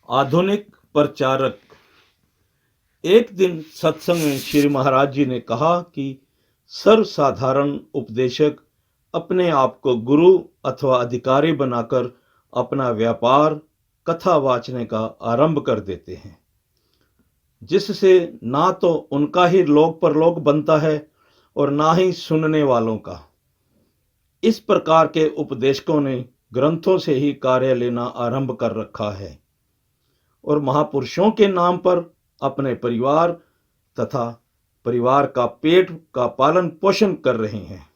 आधुनिक प्रचारक। एक दिन सत्संग में श्री महाराज जी ने कहा कि सर्वसाधारण उपदेशक अपने आप को गुरु अथवा अधिकारी बनाकर अपना व्यापार कथा वाचने का आरंभ कर देते हैं, जिससे ना तो उनका ही लोक परलोक बनता है और ना ही सुनने वालों का। इस प्रकार के उपदेशकों ने ग्रंथों से ही कार्य लेना आरंभ कर रखा है और महापुरुषों के नाम पर अपने परिवार तथा परिवार का पेट का पालन पोषण कर रहे हैं।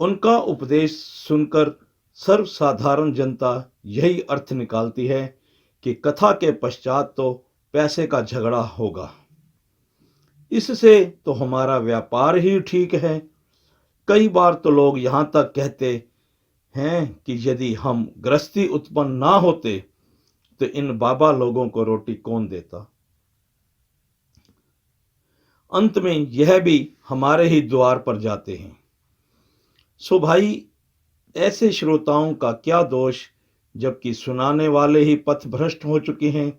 उनका उपदेश सुनकर सर्वसाधारण जनता यही अर्थ निकालती है कि कथा के पश्चात तो पैसे का झगड़ा होगा, इससे तो हमारा व्यापार ही ठीक है। कई बार तो लोग यहाँ तक कहते हैं कि यदि हम गृहस्थी उत्पन्न ना होते तो इन बाबा लोगों को रोटी कौन देता। अंत में यह भी हमारे ही द्वार पर जाते हैं। सो भाई, ऐसे श्रोताओं का क्या दोष, जबकि सुनाने वाले ही पथभ्रष्ट हो चुके हैं।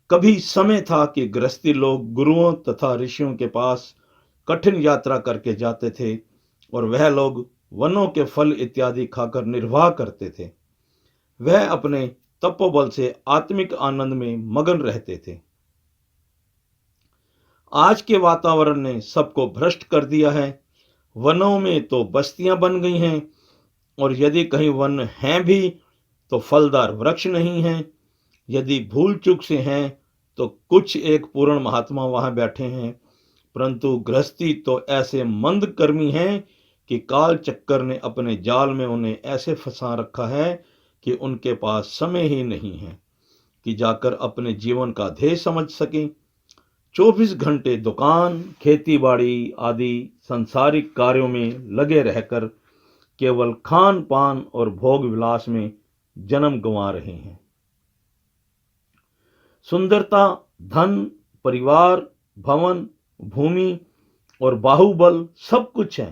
कभी समय था कि गृहस्थी लोग गुरुओं तथा ऋषियों के पास कठिन यात्रा करके जाते थे और वह लोग वनों के फल इत्यादि खाकर निर्वाह करते थे। वह अपने तपोबल से आत्मिक आनंद में मगन रहते थे। आज के वातावरण ने सबको भ्रष्ट कर दिया है। वनों में तो बस्तियां बन गई हैं और यदि कहीं वन हैं भी तो फलदार वृक्ष नहीं हैं। यदि भूल चूक से हैं तो कुछ एक पूर्ण महात्मा वहां बैठे हैं, परंतु गृहस्थी तो ऐसे मंद कर्मी हैं कि काल चक्कर ने अपने जाल में उन्हें ऐसे फंसा रखा है कि उनके पास समय ही नहीं है कि जाकर अपने जीवन का ध्येय समझ सकें। 24 घंटे दुकान, खेती बाड़ी आदि संसारिक कार्यों में लगे रहकर केवल खान पान और भोग विलास में जन्म गंवा रहे हैं। सुंदरता, धन, परिवार, भवन, भूमि और बाहुबल सब कुछ है,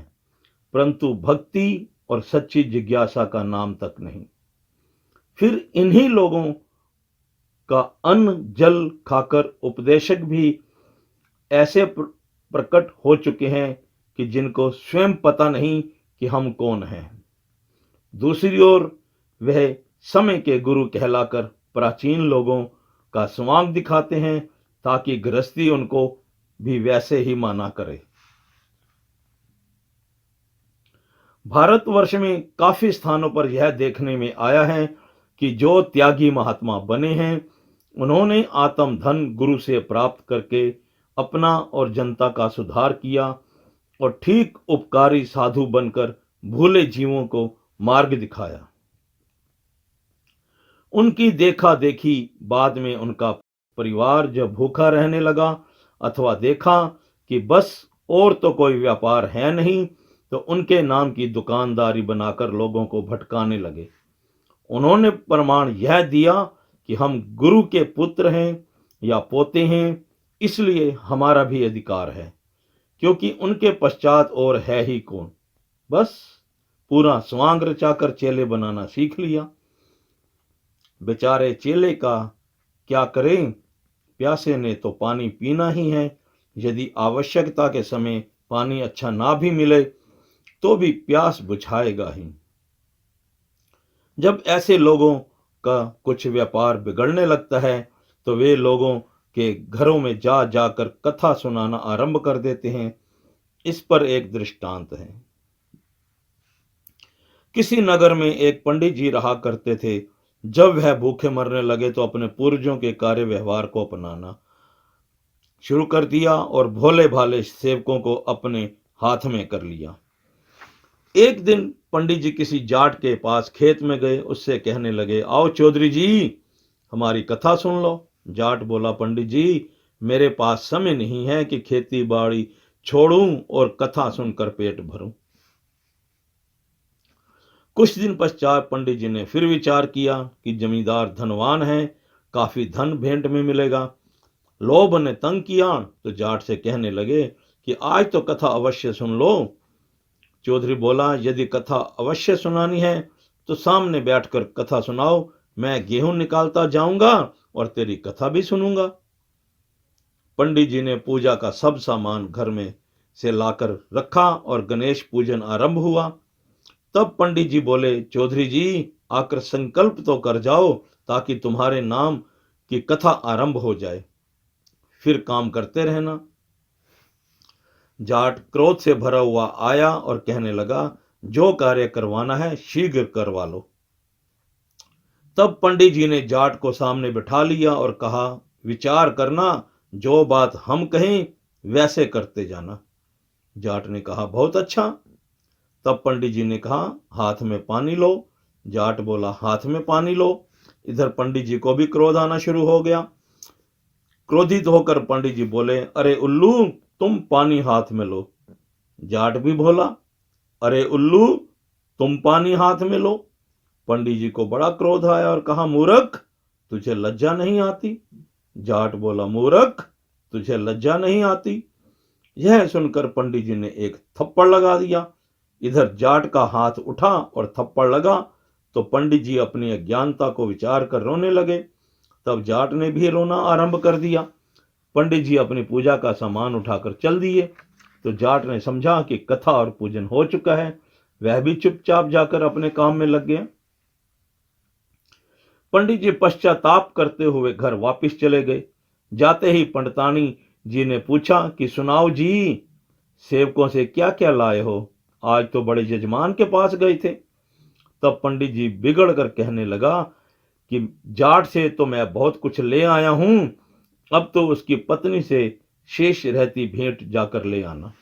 परंतु भक्ति और सच्ची जिज्ञासा का नाम तक नहीं। फिर इन्हीं लोगों का अन्न जल खाकर उपदेशक भी ऐसे प्रकट हो चुके हैं कि जिनको स्वयं पता नहीं कि हम कौन हैं। दूसरी ओर वह समय के गुरु कहलाकर प्राचीन लोगों का स्वांग दिखाते हैं ताकि गृहस्थी उनको भी वैसे ही माना करे। भारतवर्ष में काफी स्थानों पर यह देखने में आया है कि जो त्यागी महात्मा बने हैं, उन्होंने आत्म धन गुरु से प्राप्त करके अपना और जनता का सुधार किया और ठीक उपकारी साधु बनकर भूले जीवों को मार्ग दिखाया। उनकी देखा देखी बाद में उनका परिवार जब भूखा रहने लगा अथवा देखा कि बस और तो कोई व्यापार है नहीं, तो उनके नाम की दुकानदारी बनाकर लोगों को भटकाने लगे। उन्होंने प्रमाण यह दिया कि हम गुरु के पुत्र हैं या पोते हैं, इसलिए हमारा भी अधिकार है, क्योंकि उनके पश्चात और है ही कौन। बस पूरा स्वांग रचाकर चेले बनाना सीख लिया। बेचारे चेले का क्या करें, प्यासे ने तो पानी पीना ही है। यदि आवश्यकता के समय पानी अच्छा ना भी मिले तो भी प्यास बुझाएगा ही। जब ऐसे लोगों का कुछ व्यापार बिगड़ने लगता है तो वे लोगों के घरों में जा जाकर कथा सुनाना आरंभ कर देते हैं। इस पर एक दृष्टांत है। किसी नगर में एक पंडित जी रहा करते थे। जब वह भूखे मरने लगे तो अपने पूर्वजों के कार्य व्यवहार को अपनाना शुरू कर दिया और भोले भाले सेवकों को अपने हाथ में कर लिया। एक दिन पंडित जी किसी जाट के पास खेत में गए। उससे कहने लगे, आओ चौधरी जी, हमारी कथा सुन लो। जाट बोला, पंडित जी, मेरे पास समय नहीं है कि खेती बाड़ी छोड़ूं और कथा सुनकर पेट भरूं। कुछ दिन पश्चात पंडित जी ने फिर विचार किया कि जमींदार धनवान है, काफी धन भेंट में मिलेगा। लोभ ने तंग किया तो जाट से कहने लगे कि आज तो कथा अवश्य सुन लो। चौधरी बोला, यदि कथा अवश्य सुनानी है तो सामने बैठकर कथा सुनाओ, मैं गेहूं निकालता जाऊंगा और तेरी कथा भी सुनूंगा। पंडित जी ने पूजा का सब सामान घर में से लाकर रखा और गणेश पूजन आरंभ हुआ। तब पंडित जी बोले, चौधरी जी आकर संकल्प तो कर जाओ ताकि तुम्हारे नाम की कथा आरंभ हो जाए, फिर काम करते रहना। जाट क्रोध से भरा हुआ आया और कहने लगा, जो कार्य करवाना है शीघ्र करवा लो। तब पंडित जी ने जाट को सामने बिठा लिया और कहा, विचार करना, जो बात हम कहें वैसे करते जाना। जाट ने कहा, बहुत अच्छा। तब पंडित जी ने कहा, हाथ में पानी लो। जाट बोला, हाथ में पानी लो। इधर पंडित जी को भी क्रोध आना शुरू हो गया। क्रोधित होकर पंडित जी बोले, अरे उल्लू, तुम पानी हाथ में लो। जाट भी बोला, अरे उल्लू, तुम पानी हाथ में लो। पंडित जी को बड़ा क्रोध आया और कहा, मूर्ख, तुझे लज्जा नहीं आती? जाट बोला, मूर्ख, तुझे लज्जा नहीं आती? यह सुनकर पंडित जी ने एक थप्पड़ लगा दिया। इधर जाट का हाथ उठा और थप्पड़ लगा तो पंडित जी अपनी अज्ञानता को विचार कर रोने लगे। तब जाट ने भी रोना आरंभ कर दिया। पंडित जी अपनी पूजा का सामान उठाकर चल दिए। तो जाट ने समझा कि कथा और पूजन हो चुका है, वह भी चुपचाप जाकर अपने काम में लग गया। पंडित जी पश्चाताप करते हुए घर वापस चले गए। जाते ही पंडितानी जी ने पूछा कि सुनाओ जी, सेवकों से क्या क्या लाए हो? आज तो बड़े यजमान के पास गए थे। तब पंडित जी बिगड़ कर कहने लगा कि जाट से तो मैं बहुत कुछ ले आया हूं, अब तो उसकी पत्नी से शेष रहती भेंट जाकर ले आना।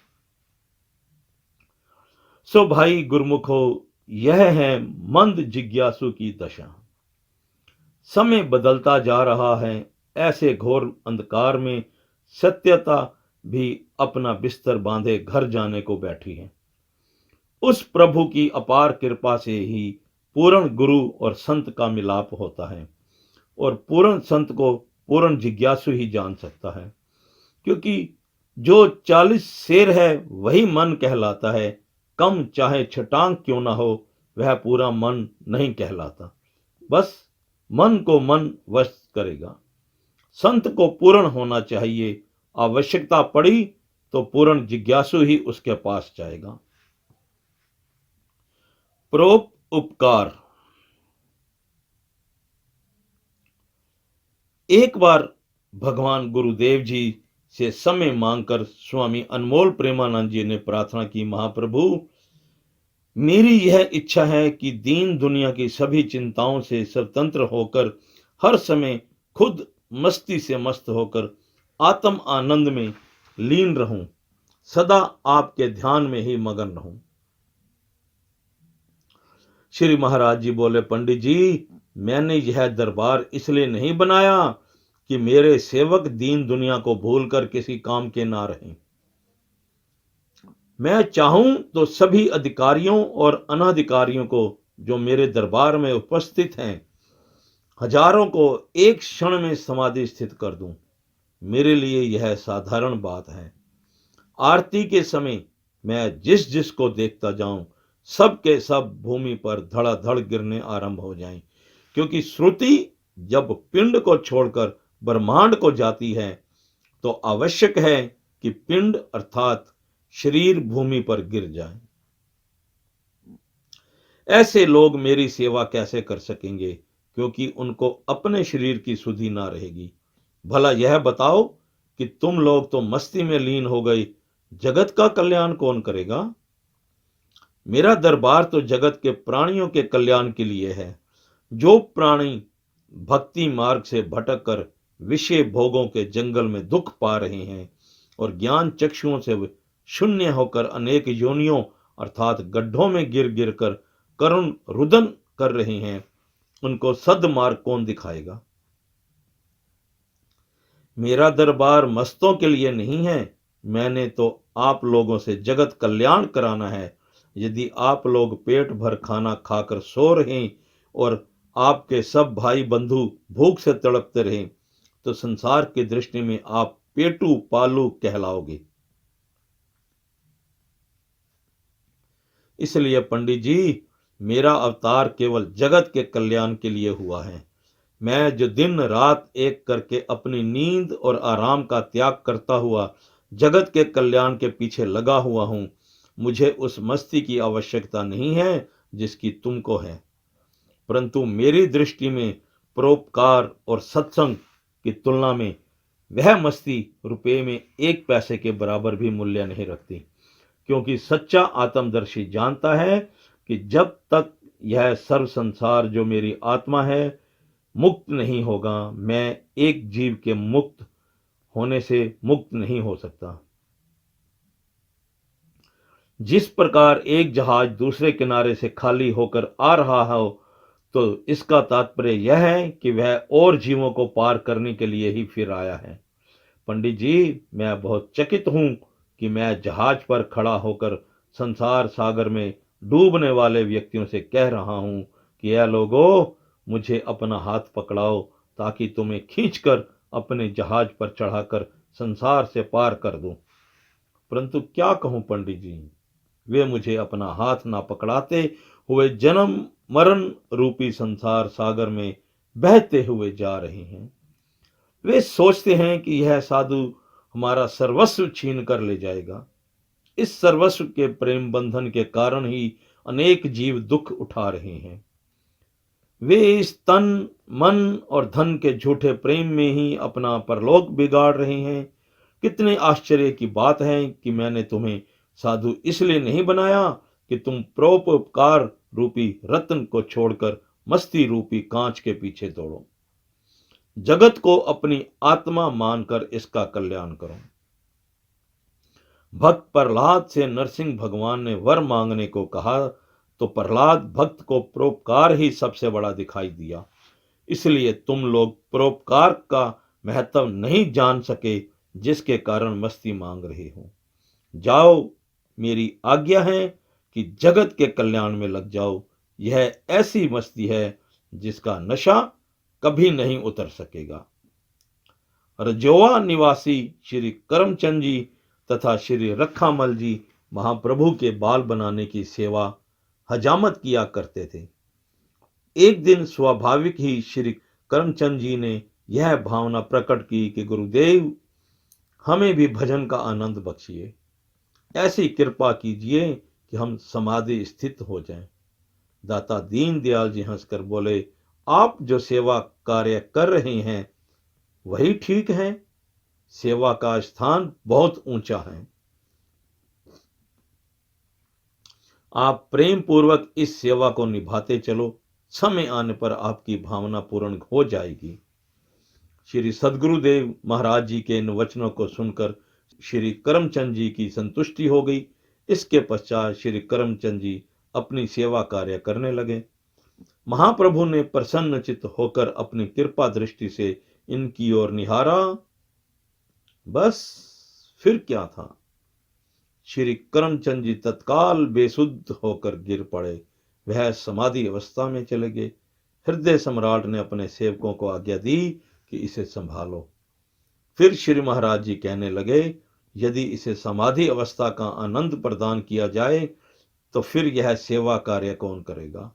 सो भाई गुरुमुखो, यह है मंद जिज्ञासु की दशा। समय बदलता जा रहा है। ऐसे घोर अंधकार में सत्यता भी अपना बिस्तर बांधे घर जाने को बैठी है। उस प्रभु की अपार कृपा से ही पूर्ण गुरु और संत का मिलाप होता है, और पूर्ण संत को पूर्ण जिज्ञासु ही जान सकता है, क्योंकि जो 40 शेर है वही मन कहलाता है। कम चाहे छटांग क्यों ना हो, वह पूरा मन नहीं कहलाता। बस मन को मन वश करेगा। संत को पूर्ण होना चाहिए। आवश्यकता पड़ी तो पूर्ण जिज्ञासु ही उसके पास जाएगा। परोपकार। एक बार भगवान गुरुदेव जी से समय मांगकर स्वामी अनमोल प्रेमानंद जी ने प्रार्थना की, महाप्रभु, मेरी यह इच्छा है कि दीन दुनिया की सभी चिंताओं से स्वतंत्र होकर हर समय खुद मस्ती से मस्त होकर आत्म आनंद में लीन रहूं, सदा आपके ध्यान में ही मगन रहूं। श्री महाराज जी बोले, पंडित जी, मैंने यह दरबार इसलिए नहीं बनाया कि मेरे सेवक दीन दुनिया को भूलकर किसी काम के ना रहें। मैं चाहूं तो सभी अधिकारियों और अनाधिकारियों को जो मेरे दरबार में उपस्थित हैं, हजारों को एक क्षण में समाधि स्थित कर दूं। मेरे लिए यह साधारण बात है। आरती के समय मैं जिस जिस को देखता जाऊं, सब के सब भूमि पर धड़ाधड़ गिरने आरंभ हो जाएं, क्योंकि श्रुति जब पिंड को छोड़कर ब्रह्मांड को जाती है तो आवश्यक है कि पिंड अर्थात शरीर भूमि पर गिर जाए। ऐसे लोग मेरी सेवा कैसे कर सकेंगे, क्योंकि उनको अपने शरीर की सुधि ना रहेगी। भला यह बताओ कि तुम लोग तो मस्ती में लीन हो गए, जगत का कल्याण कौन करेगा? मेरा दरबार तो जगत के प्राणियों के कल्याण के लिए है। जो प्राणी भक्ति मार्ग से भटक कर विषय भोगों के जंगल में दुख पा रहे हैं और ज्ञान चक्षुओं से शून्य होकर अनेक योनियों अर्थात गड्ढों में गिर गिर कर करुण रुदन कर रहे हैं, उनको सद्मार्ग कौन दिखाएगा? मेरा दरबार मस्तों के लिए नहीं है। मैंने तो आप लोगों से जगत कल्याण कराना है। यदि आप लोग पेट भर खाना खाकर सो रहे और आपके सब भाई बंधु भूख से तड़पते रहे, तो संसार की दृष्टि में आप पेटू पालू कहलाओगे। इसलिए पंडित जी, मेरा अवतार केवल जगत के कल्याण के लिए हुआ है। मैं जो दिन रात एक करके अपनी नींद और आराम का त्याग करता हुआ जगत के कल्याण के पीछे लगा हुआ हूं, मुझे उस मस्ती की आवश्यकता नहीं है जिसकी तुमको है, परंतु मेरी दृष्टि में परोपकार और सत्संग की तुलना में वह मस्ती रुपये में 1 पैसे के बराबर भी मूल्य नहीं रखती, क्योंकि सच्चा आत्मदर्शी जानता है कि जब तक यह सर्व संसार जो मेरी आत्मा है मुक्त नहीं होगा, मैं एक जीव के मुक्त होने से मुक्त नहीं हो सकता। जिस प्रकार एक जहाज दूसरे किनारे से खाली होकर आ रहा हो, तो इसका तात्पर्य यह है कि वह और जीवों को पार करने के लिए ही फिर आया है। पंडित जी, मैं बहुत चकित हूं कि मैं जहाज पर खड़ा होकर संसार सागर में डूबने वाले व्यक्तियों से कह रहा हूं कि यह लोगों, मुझे अपना हाथ पकड़ाओ ताकि तुम्हें खींचकर अपने जहाज पर चढ़ाकर संसार से पार कर दूं। परंतु क्या कहूं पंडित जी, वे मुझे अपना हाथ ना पकड़ाते हुए जन्म मरण रूपी संसार सागर में बहते हुए जा रहे हैं। वे सोचते हैं कि यह साधु हमारा सर्वस्व छीन कर ले जाएगा। इस सर्वस्व के प्रेम बंधन के कारण ही अनेक जीव दुख उठा रहे हैं। वे इस तन मन और धन के झूठे प्रेम में ही अपना परलोक बिगाड़ रहे हैं। कितने आश्चर्य की बात है कि मैंने तुम्हें साधु इसलिए नहीं बनाया कि तुम परोपकार रूपी रत्न को छोड़कर मस्ती रूपी कांच के पीछे दौड़ो। जगत को अपनी आत्मा मानकर इसका कल्याण करो। भक्त प्रहलाद से नरसिंह भगवान ने वर मांगने को कहा, तो प्रहलाद भक्त को परोपकार ही सबसे बड़ा दिखाई दिया। इसलिए तुम लोग परोपकार का महत्व नहीं जान सके, जिसके कारण मस्ती मांग रहे हो। जाओ, मेरी आज्ञा है कि जगत के कल्याण में लग जाओ। यह ऐसी मस्ती है जिसका नशा कभी नहीं उतर सकेगा। रजोवा निवासी श्री करमचंद जी तथा श्री रखामल जी महाप्रभु के बाल बनाने की सेवा हजामत किया करते थे। एक दिन स्वाभाविक ही श्री करमचंद जी ने यह भावना प्रकट की कि गुरुदेव, हमें भी भजन का आनंद बख्शिए। ऐसी कृपा कीजिए कि हम समाधि स्थित हो जाएं। दाता दीनदयाल जी हंसकर बोले, आप जो सेवा कार्य कर रहे हैं वही ठीक है। सेवा का स्थान बहुत ऊंचा है। आप प्रेम पूर्वक इस सेवा को निभाते चलो। समय आने पर आपकी भावना पूर्ण हो जाएगी। श्री सद्गुरुदेव महाराज जी के इन वचनों को सुनकर श्री करमचंद जी की संतुष्टि हो गई। इसके पश्चात श्री करमचंद जी अपनी सेवा कार्य करने लगे। महाप्रभु ने प्रसन्नचित्त होकर अपनी कृपा दृष्टि से इनकी ओर निहारा। बस फिर क्या था, श्री करमचंद जी तत्काल बेसुध होकर गिर पड़े। वह समाधि अवस्था में चले गए। हृदय सम्राट ने अपने सेवकों को आज्ञा दी कि इसे संभालो। फिर श्री महाराज जी कहने लगे, यदि इसे समाधि अवस्था का आनंद प्रदान किया जाए तो फिर यह सेवा कार्य कौन करेगा।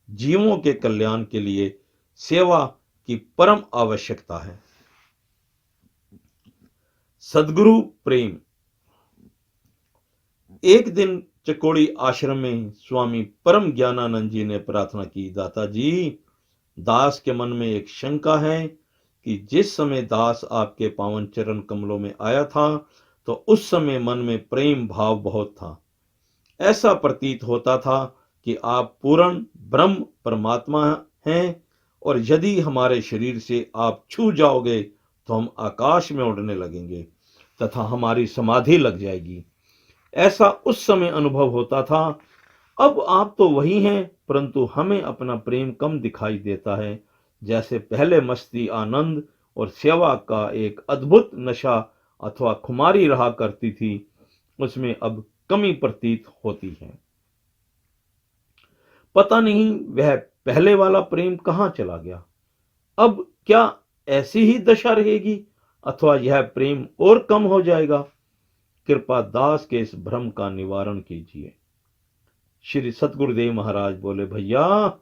जीवों के कल्याण के लिए सेवा की परम आवश्यकता है। सद्गुरु प्रेम। एक दिन चकोड़ी आश्रम में स्वामी परम ज्ञानानंद जी ने प्रार्थना की, दाता जी, दास के मन में एक शंका है कि जिस समय दास आपके पावन चरण कमलों में आया था तो उस समय मन में प्रेम भाव बहुत था। ऐसा प्रतीत होता था कि आप पूर्ण ब्रह्म परमात्मा हैं, और यदि हमारे शरीर से आप छू जाओगे तो हम आकाश में उड़ने लगेंगे तथा हमारी समाधि लग जाएगी। ऐसा उस समय अनुभव होता था। अब आप तो वही हैं, परंतु हमें अपना प्रेम कम दिखाई देता है। जैसे पहले मस्ती, आनंद और सेवा का एक अद्भुत नशा अथवा खुमारी रहा करती थी, उसमें अब कमी प्रतीत होती है। पता नहीं वह पहले वाला प्रेम कहां चला गया। अब क्या ऐसी ही दशा रहेगी अथवा यह प्रेम और कम हो जाएगा। कृपा दास के इस भ्रम का निवारण कीजिए। श्री सतगुरुदेव महाराज बोले, भैया,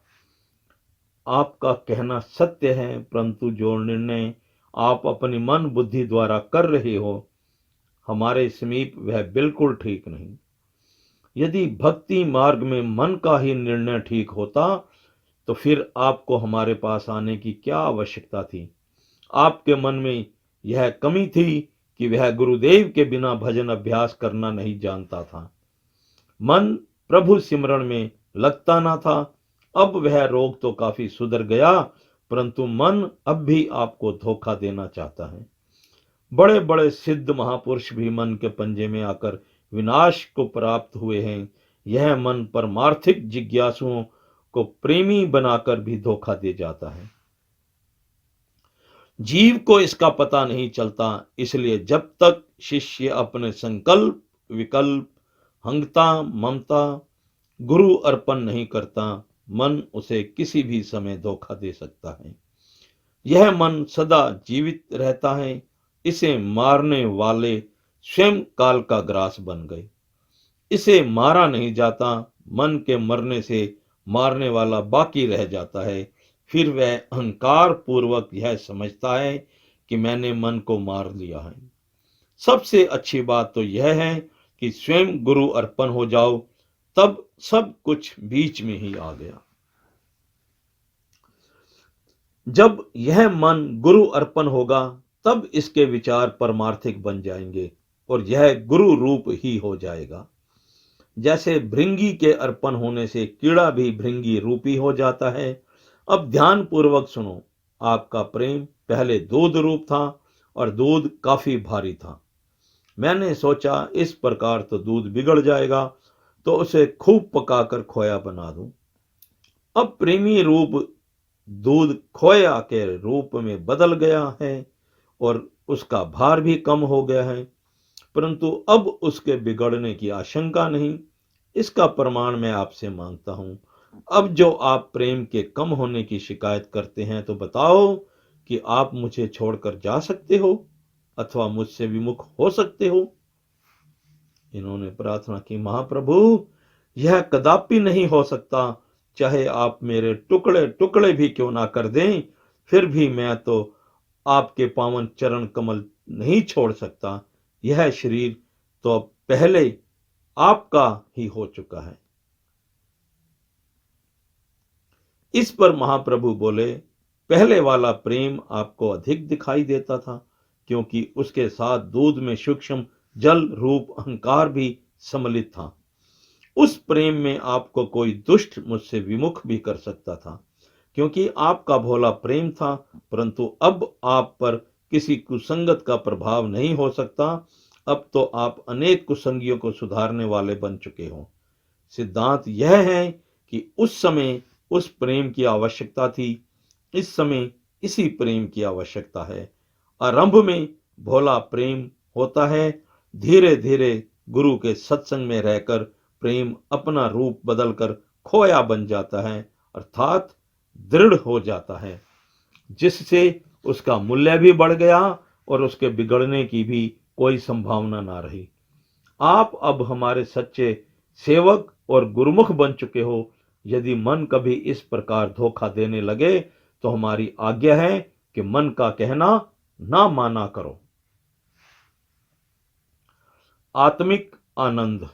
आपका कहना सत्य है, परंतु जो निर्णय आप अपनी मन बुद्धि द्वारा कर रहे हो हमारे समीप वह बिल्कुल ठीक नहीं। यदि भक्ति मार्ग में मन का ही निर्णय ठीक होता तो फिर आपको हमारे पास आने की क्या आवश्यकता थी। आपके मन में यह कमी थी कि वह गुरुदेव के बिना भजन अभ्यास करना नहीं जानता था। मन प्रभु सिमरण में लगता ना था। अब वह रोग तो काफी सुधर गया, परंतु मन अब भी आपको धोखा देना चाहता है। बड़े बड़े सिद्ध महापुरुष भी मन के पंजे में आकर विनाश को प्राप्त हुए हैं। यह मन परमार्थिक जिज्ञासुओं को प्रेमी बनाकर भी धोखा दे जाता है। जीव को इसका पता नहीं चलता, इसलिए जब तक शिष्य अपने संकल्प, विकल्प, हंगता, ममता गुरु अर्पण नहीं करता, मन उसे किसी भी समय धोखा दे सकता है। यह मन सदा जीवित रहता है। इसे मारने वाले स्वयं काल का ग्रास बन गए। इसे मारा नहीं जाता। मन के मरने से मारने वाला बाकी रह जाता है। फिर वह अहंकार पूर्वक यह समझता है कि मैंने मन को मार लिया है। सबसे अच्छी बात तो यह है कि स्वयं गुरु अर्पण हो जाओ, तब सब कुछ बीच में ही आ गया। जब यह मन गुरु अर्पण होगा तब इसके विचार परमार्थिक बन जाएंगे और यह गुरु रूप ही हो जाएगा। जैसे भृंगी के अर्पण होने से कीड़ा भी भृंगी रूपी हो जाता है। अब ध्यान पूर्वक सुनो। आपका प्रेम पहले दूध रूप था और दूध काफी भारी था। मैंने सोचा इस प्रकार तो दूध बिगड़ जाएगा, तो उसे खूब पकाकर खोया बना दूं। अब प्रेमी रूप दूध खोया के रूप में बदल गया है और उसका भार भी कम हो गया है, परंतु अब उसके बिगड़ने की आशंका नहीं। इसका प्रमाण मैं आपसे मांगता हूं। अब जो आप प्रेम के कम होने की शिकायत करते हैं, तो बताओ कि आप मुझे छोड़कर जा सकते हो अथवा मुझसे विमुख हो सकते हो। इन्होंने प्रार्थना की, महाप्रभु यह कदापि नहीं हो सकता। चाहे आप मेरे टुकड़े टुकड़े भी क्यों ना कर दें, फिर भी मैं तो आपके पावन चरण कमल नहीं छोड़ सकता। यह शरीर तो अब पहले आपका ही हो चुका है। इस पर महाप्रभु बोले, पहले वाला प्रेम आपको अधिक दिखाई देता था, क्योंकि उसके साथ दूध में सूक्ष्म जल रूप अहंकार भी सम्मिलित था। उस प्रेम में आपको कोई दुष्ट मुझसे विमुख भी कर सकता था, क्योंकि आपका भोला प्रेम था। परंतु अब आप पर किसी कुसंगत का प्रभाव नहीं हो सकता। अब तो आप अनेक कुसंगियों को सुधारने वाले बन चुके हो। सिद्धांत यह है कि उस समय उस प्रेम की आवश्यकता थी, इस समय इसी प्रेम की आवश्यकता है। आरंभ में भोला प्रेम होता है, धीरे धीरे गुरु के सत्संग में रहकर प्रेम अपना रूप बदलकर खोया बन जाता है, अर्थात दृढ़ हो जाता है, जिससे उसका मूल्य भी बढ़ गया और उसके बिगड़ने की भी कोई संभावना ना रही। आप अब हमारे सच्चे सेवक और गुरुमुख बन चुके हो। यदि मन कभी इस प्रकार धोखा देने लगे तो हमारी आज्ञा है कि मन का कहना ना माना करो। आत्मिक आनंद।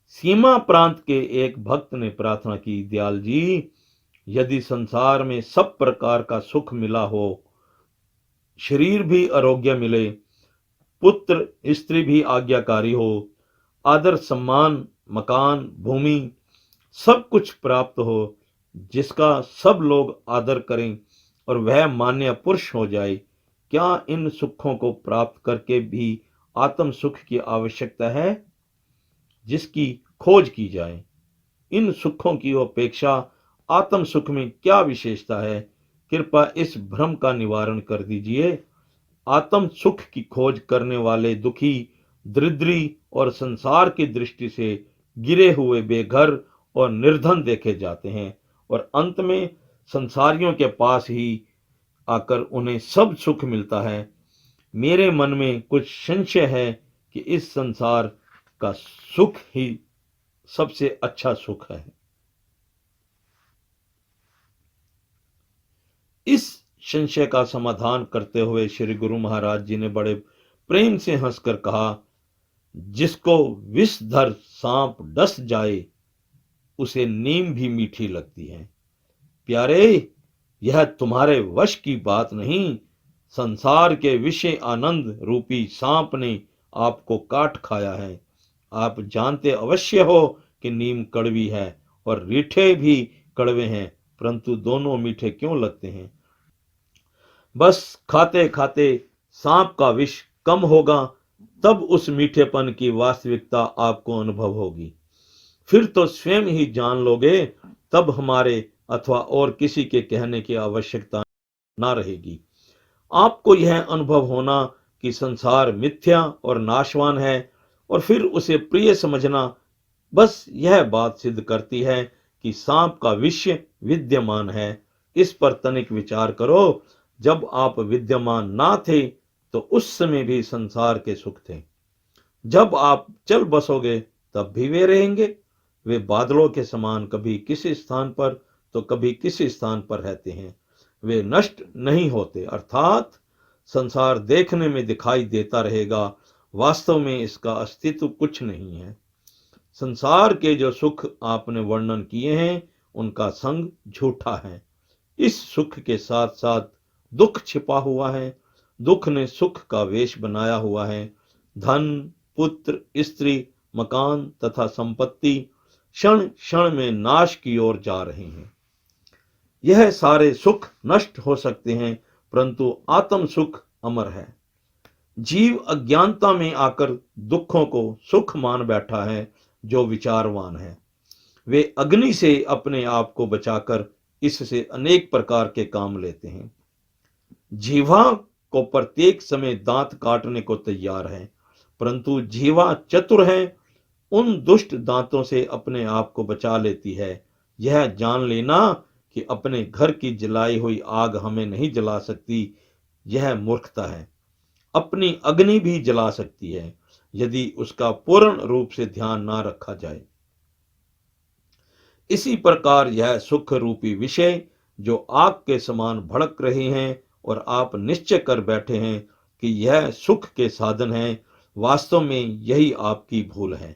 सीमा प्रांत के एक भक्त ने प्रार्थना की, दयाल जी, यदि संसार में सब प्रकार का सुख मिला हो, शरीर भी आरोग्य मिले, पुत्र स्त्री भी आज्ञाकारी हो, आदर सम्मान मकान भूमि सब कुछ प्राप्त हो, जिसका सब लोग आदर करें और वह मान्य पुरुष हो जाए, क्या इन सुखों को प्राप्त करके भी आत्म सुख की आवश्यकता है जिसकी खोज की जाए? इन सुखों की अपेक्षा आत्म सुख में क्या विशेषता है? कृपया इस भ्रम का निवारण कर दीजिए। आत्म सुख की खोज करने वाले दुखी, दरिद्री और संसार की दृष्टि से गिरे हुए, बेघर और निर्धन देखे जाते हैं और अंत में संसारियों के पास ही आकर उन्हें सब सुख मिलता है। मेरे मन में कुछ संशय है कि इस संसार का सुख ही सबसे अच्छा सुख है। संशय का समाधान करते हुए श्री गुरु महाराज जी ने बड़े प्रेम से हंसकर कहा, जिसको विषधर सांप डस जाए उसे नीम भी मीठी लगती है। प्यारे, यह तुम्हारे वश की बात नहीं, संसार के विषय आनंद रूपी सांप ने आपको काट खाया है। आप जानते अवश्य हो कि नीम कड़वी है और रीठे भी कड़वे हैं, परंतु दोनों मीठे क्यों लगते हैं? बस खाते खाते सांप का विष कम होगा, तब उस मीठेपन की वास्तविकता आपको अनुभव होगी। फिर तो स्वयं ही जान लोगे, तब हमारे अथवा और किसी के कहने की आवश्यकता ना रहेगी। आपको यह अनुभव होना कि संसार मिथ्या और नाशवान है और फिर उसे प्रिय समझना, बस यह बात सिद्ध करती है कि सांप का विष विद्यमान है। इस पर तनिक विचार करो, जब आप विद्यमान ना थे तो उस समय भी संसार के सुख थे। जब आप चल बसोगे तब भी वे रहेंगे। वे बादलों के समान कभी किसी स्थान पर तो कभी किसी स्थान पर रहते हैं। वे नष्ट नहीं होते, अर्थात संसार देखने में दिखाई देता रहेगा, वास्तव में इसका अस्तित्व कुछ नहीं है। संसार के जो सुख आपने वर्णन किए हैं उनका संग झूठा है। इस सुख के साथ साथ दुख छिपा हुआ है। दुख ने सुख का वेश बनाया हुआ है। धन, पुत्र, स्त्री, मकान तथा संपत्ति क्षण क्षण में नाश की ओर जा रहे हैं। यह सारे सुख नष्ट हो सकते हैं, परंतु आत्म सुख अमर है। जीव अज्ञानता में आकर दुखों को सुख मान बैठा है। जो विचारवान है वे अग्नि से अपने आप को बचाकर इससे अनेक प्रकार के काम लेते हैं। जीवा को प्रत्येक समय दांत काटने को तैयार है, परंतु जीवा चतुर है, उन दुष्ट दांतों से अपने आप को बचा लेती है। यह जान लेना कि अपने घर की जलाई हुई आग हमें नहीं जला सकती, यह मूर्खता है। अपनी अग्नि भी जला सकती है, यदि उसका पूर्ण रूप से ध्यान ना रखा जाए। इसी प्रकार यह सुख रूपी विषय जो आग के समान भड़क रहे हैं और आप निश्चय कर बैठे हैं कि यह सुख के साधन है, वास्तव में यही आपकी भूल है।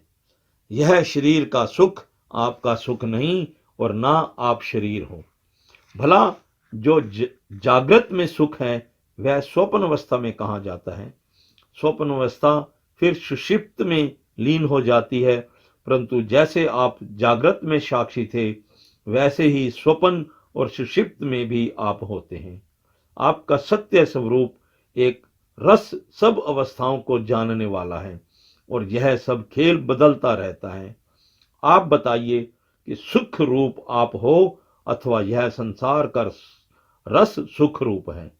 यह शरीर का सुख आपका सुख नहीं और ना आप शरीर हो। भला जो जागृत में सुख है वह स्वप्न अवस्था में कहाँ जाता है? स्वप्न अवस्था फिर सुषुप्त में लीन हो जाती है, परंतु जैसे आप जागृत में साक्षी थे वैसे ही स्वप्न और सुषुप्त में भी आप होते हैं। आपका सत्य स्वरूप एक रस सब अवस्थाओं को जानने वाला है और यह सब खेल बदलता रहता है। आप बताइए कि सुख रूप आप हो अथवा यह संसार का रस सुख रूप है।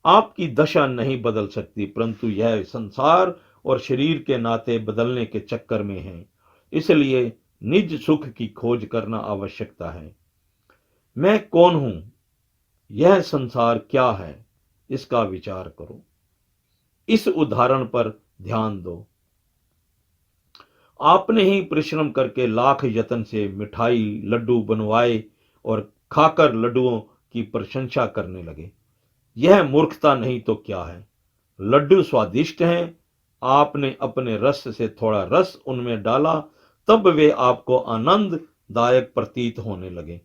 आपकी दशा नहीं बदल सकती, परंतु यह संसार और शरीर के नाते बदलने के चक्कर में है। इसलिए निज सुख की खोज करना आवश्यकता है। मैं कौन हूं, यह संसार क्या है, इसका विचार करो। इस उदाहरण पर ध्यान दो। आपने ही परिश्रम करके लाख यत्न से मिठाई लड्डू बनवाए और खाकर लड्डुओं की प्रशंसा करने लगे। यह मूर्खता नहीं तो क्या है? लड्डू स्वादिष्ट हैं, आपने अपने रस से थोड़ा रस उनमें डाला, तब वे आपको आनंददायक प्रतीत होने लगे।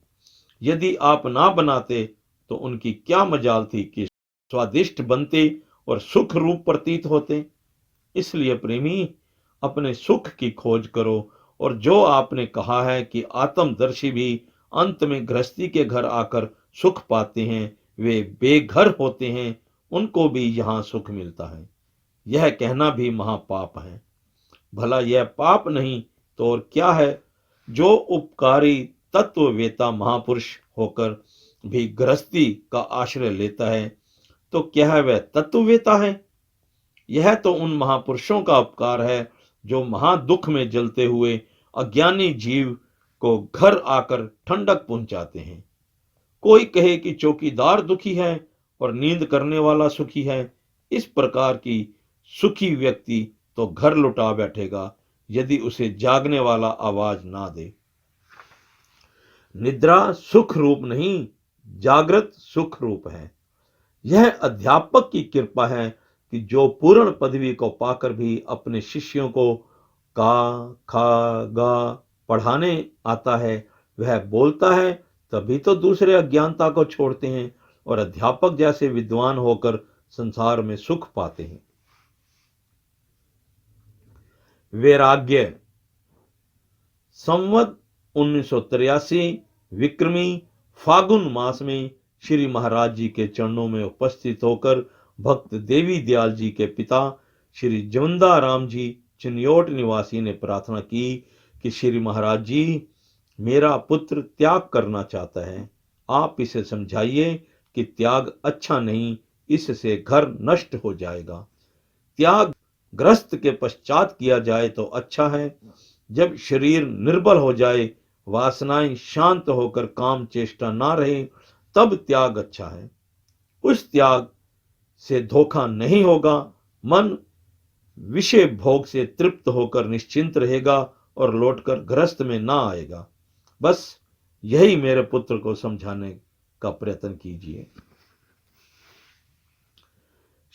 यदि आप ना बनाते तो उनकी क्या मजाल थी कि स्वादिष्ट बनते और सुख रूप प्रतीत होते। इसलिए प्रेमी, अपने सुख की खोज करो और जो आपने कहा है कि आत्मदर्शी भी अंत में गृहस्थी के घर आकर सुख पाते हैं, वे बेघर होते हैं, उनको भी यहाँ सुख मिलता है, यह कहना भी महापाप है। भला यह पाप नहीं तो और क्या है? जो उपकारी तत्ववेता महापुरुष होकर भी गृहस्थी का आश्रय लेता है, तो क्या है वह तत्ववेता है? यह तो उन महापुरुषों का उपकार है जो महादुख में जलते हुए अज्ञानी जीव को घर आकर ठंडक पहुंचाते हैं। कोई कहे कि चौकीदार दुखी है और नींद करने वाला सुखी है। इस प्रकार की सुखी व्यक्ति तो घर लुटा बैठेगा यदि उसे जागने वाला आवाज ना दे। निद्रा सुख रूप नहीं, जागृत सुख रूप है। यह अध्यापक की कृपा है कि जो पूर्ण पदवी को पाकर भी अपने शिष्यों को का खा गा पढ़ाने आता है, वह बोलता है, तभी तो दूसरे अज्ञानता को छोड़ते हैं और अध्यापक जैसे विद्वान होकर संसार में सुख पाते हैं। वैराग्य। संवत 1983 विक्रमी फागुन मास में श्री महाराज जी के चरणों में उपस्थित होकर भक्त देवी दयाल जी के पिता श्री जवंदा राम जी चिन्योट निवासी ने प्रार्थना की कि श्री महाराज जी, मेरा पुत्र त्याग करना चाहता है, आप इसे समझाइए कि त्याग अच्छा नहीं, इससे घर नष्ट हो जाएगा। त्याग ग्रस्त के पश्चात किया जाए तो अच्छा है। जब शरीर निर्बल हो जाए, वासनाएं शांत होकर काम चेष्टा ना रहे, तब त्याग अच्छा है। उस त्याग से धोखा नहीं होगा। मन विषय भोग से तृप्त होकर निश्चिंत रहेगा और लौटकर गृहस्थ में ना आएगा। बस यही मेरे पुत्र को समझाने का प्रयत्न कीजिए।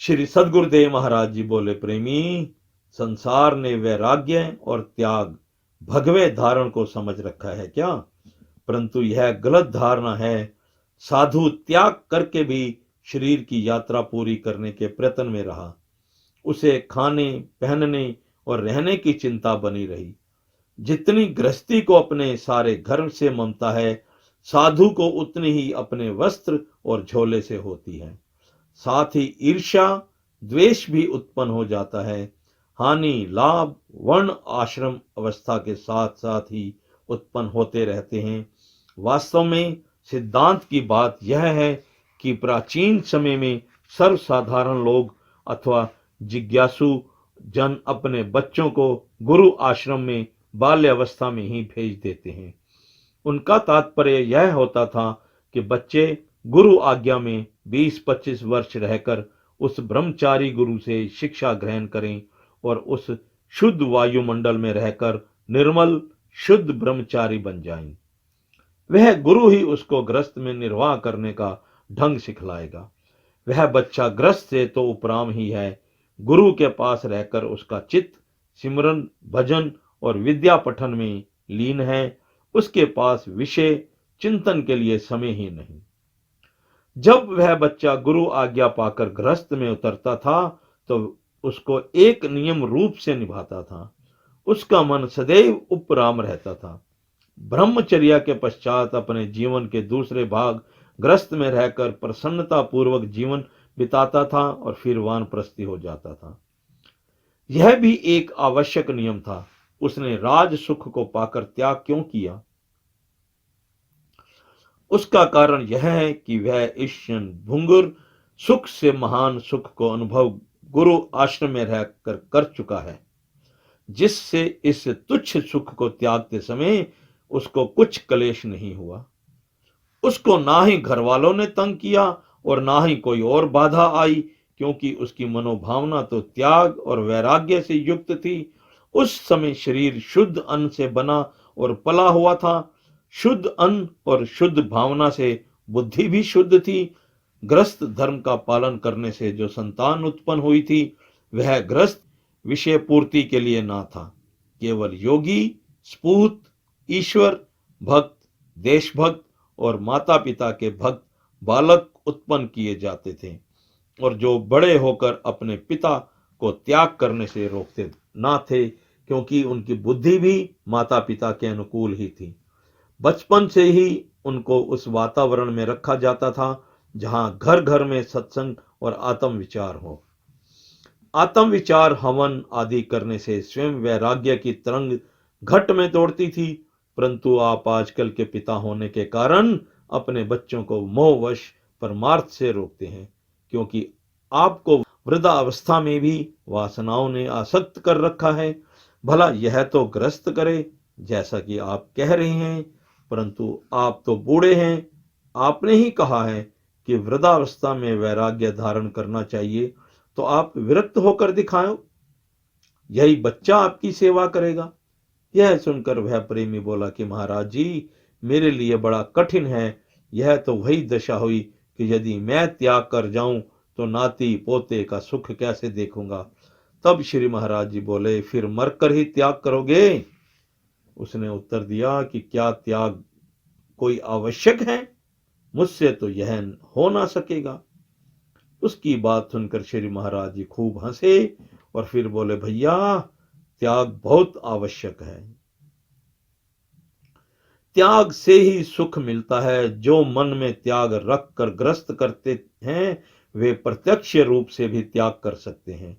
श्री सद्गुरुदेव महाराज जी बोले, प्रेमी, संसार ने वैराग्य और त्याग भगवे धारण को समझ रखा है क्या? परंतु यह गलत धारणा है। साधु त्याग करके भी शरीर की यात्रा पूरी करने के प्रयत्न में रहा। उसे खाने पहनने और रहने की चिंता बनी रही। जितनी गृहस्थी को अपने सारे घर से ममता है, साधु को उतनी ही अपने वस्त्र और झोले से होती है। साथ ही ईर्ष्या द्वेष भी उत्पन्न हो जाता है। हानि लाभ वर्ण आश्रम अवस्था के साथ साथ ही उत्पन्न होते रहते हैं। वास्तव में सिद्धांत की बात यह है कि प्राचीन समय में सर्वसाधारण लोग अथवा जिज्ञासु जन अपने बच्चों को गुरु आश्रम में बाल्यावस्था में ही भेज देते हैं। उनका तात्पर्य यह होता था कि बच्चे गुरु आज्ञा में 20-25 वर्ष रहकर उस ब्रह्मचारी गुरु से शिक्षा ग्रहण करें और उस शुद्ध वायुमंडल में रहकर निर्मल शुद्ध ब्रह्मचारी बन जाएं। वह गुरु ही उसको गृहस्थ में निर्वाह करने का ढंग सिखलाएगा। वह बच्चा गृहस्थ से तो उपराम ही है। गुरु के पास रहकर उसका चित्त सिमरन भजन और विद्या पठन में लीन है। उसके पास विषय चिंतन के लिए समय ही नहीं। जब वह बच्चा गुरु आज्ञा पाकर गृहस्थ में उतरता था तो उसको एक नियम रूप से निभाता था। उसका मन सदैव उपराम रहता था। ब्रह्मचर्या के पश्चात अपने जीवन के दूसरे भाग गृहस्थ में रहकर प्रसन्नता पूर्वक जीवन बिताता था और फिर वानप्रस्थी हो जाता था। यह भी एक आवश्यक नियम था। उसने राज सुख को पाकर त्याग क्यों किया? उसका कारण यह है कि वह इस भंगुर सुख से महान सुख को अनुभव गुरु आश्रम में रहकर कर चुका है, जिससे इस तुच्छ सुख को त्यागते समय उसको कुछ क्लेश नहीं हुआ। उसको ना ही घर वालों ने तंग किया और ना ही कोई और बाधा आई, क्योंकि उसकी मनोभावना तो त्याग और वैराग्य से युक्त थी। उस समय शरीर शुद्ध अन्न से बना और पला हुआ था। शुद्ध अन्न और शुद्ध भावना से बुद्धि भी शुद्ध थी। गृहस्थ धर्म का पालन करने से जो संतान उत्पन्न हुई थी, वह गृहस्थ विषय पूर्ति के लिए ना था। केवल योगी, स्पूत, ईश्वर भक्त, देशभक्त और माता पिता के भक्त बालक उत्पन्न किए जाते थे, और जो बड़े होकर अपने पिता को त्याग करने से रोकते ना थे, क्योंकि उनकी बुद्धि भी माता पिता के अनुकूल ही थी। बचपन से ही उनको उस वातावरण में रखा जाता था जहां घर घर में सत्संग और आत्म विचार हो। आत्म विचार हवन आदि करने से स्वयं वैराग्य की तरंग घट में दौड़ती थी। परंतु आप आजकल के पिता होने के कारण अपने बच्चों को मोहवश परमार्थ से रोकते हैं, क्योंकि आपको वृद्धावस्था में भी वासनाओं ने आसक्त कर रखा है। भला यह तो ग्रस्त करे जैसा कि आप कह रहे हैं, परंतु आप तो बूढ़े हैं। आपने ही कहा है कि वृद्धावस्था में वैराग्य धारण करना चाहिए, तो आप विरक्त होकर दिखाओ, यही बच्चा आपकी सेवा करेगा। यह सुनकर वह प्रेमी बोला कि महाराज जी, मेरे लिए बड़ा कठिन है। यह तो वही दशा हुई कि यदि मैं त्याग कर जाऊं तो नाती पोते का सुख कैसे देखूंगा। तब श्री महाराज जी बोले, फिर मरकर ही त्याग करोगे? उसने उत्तर दिया कि क्या त्याग कोई आवश्यक है? मुझसे तो यह हो ना सकेगा। उसकी बात सुनकर श्री महाराज जी खूब हंसे और फिर बोले, भैया त्याग बहुत आवश्यक है। त्याग से ही सुख मिलता है। जो मन में त्याग रख कर ग्रस्त करते हैं वे प्रत्यक्ष रूप से भी त्याग कर सकते हैं।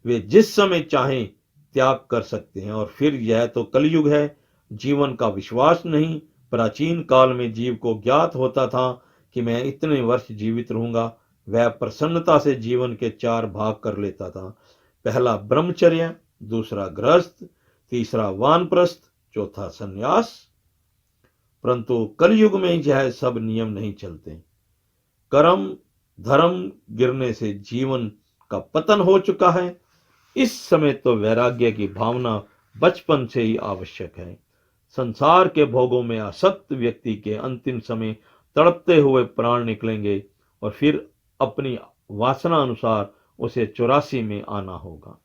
वे जिस समय चाहें त्याग कर सकते हैं। और फिर यह तो कलयुग है, जीवन का विश्वास नहीं। प्राचीन काल में जीव को ज्ञात होता था कि मैं इतने वर्ष जीवित रहूंगा। वह प्रसन्नता से जीवन के 4 भाग कर लेता था। पहला ब्रह्मचर्य, दूसरा गृहस्थ, तीसरा वानप्रस्थ, चौथा संन्यास। परंतु कलयुग में यह सब नियम नहीं चलते। कर्म धर्म गिरने से जीवन का पतन हो चुका है। इस समय तो वैराग्य की भावना बचपन से ही आवश्यक है। संसार के भोगों में आसक्त व्यक्ति के अंतिम समय तड़पते हुए प्राण निकलेंगे और फिर अपनी वासना अनुसार उसे 84 में आना होगा।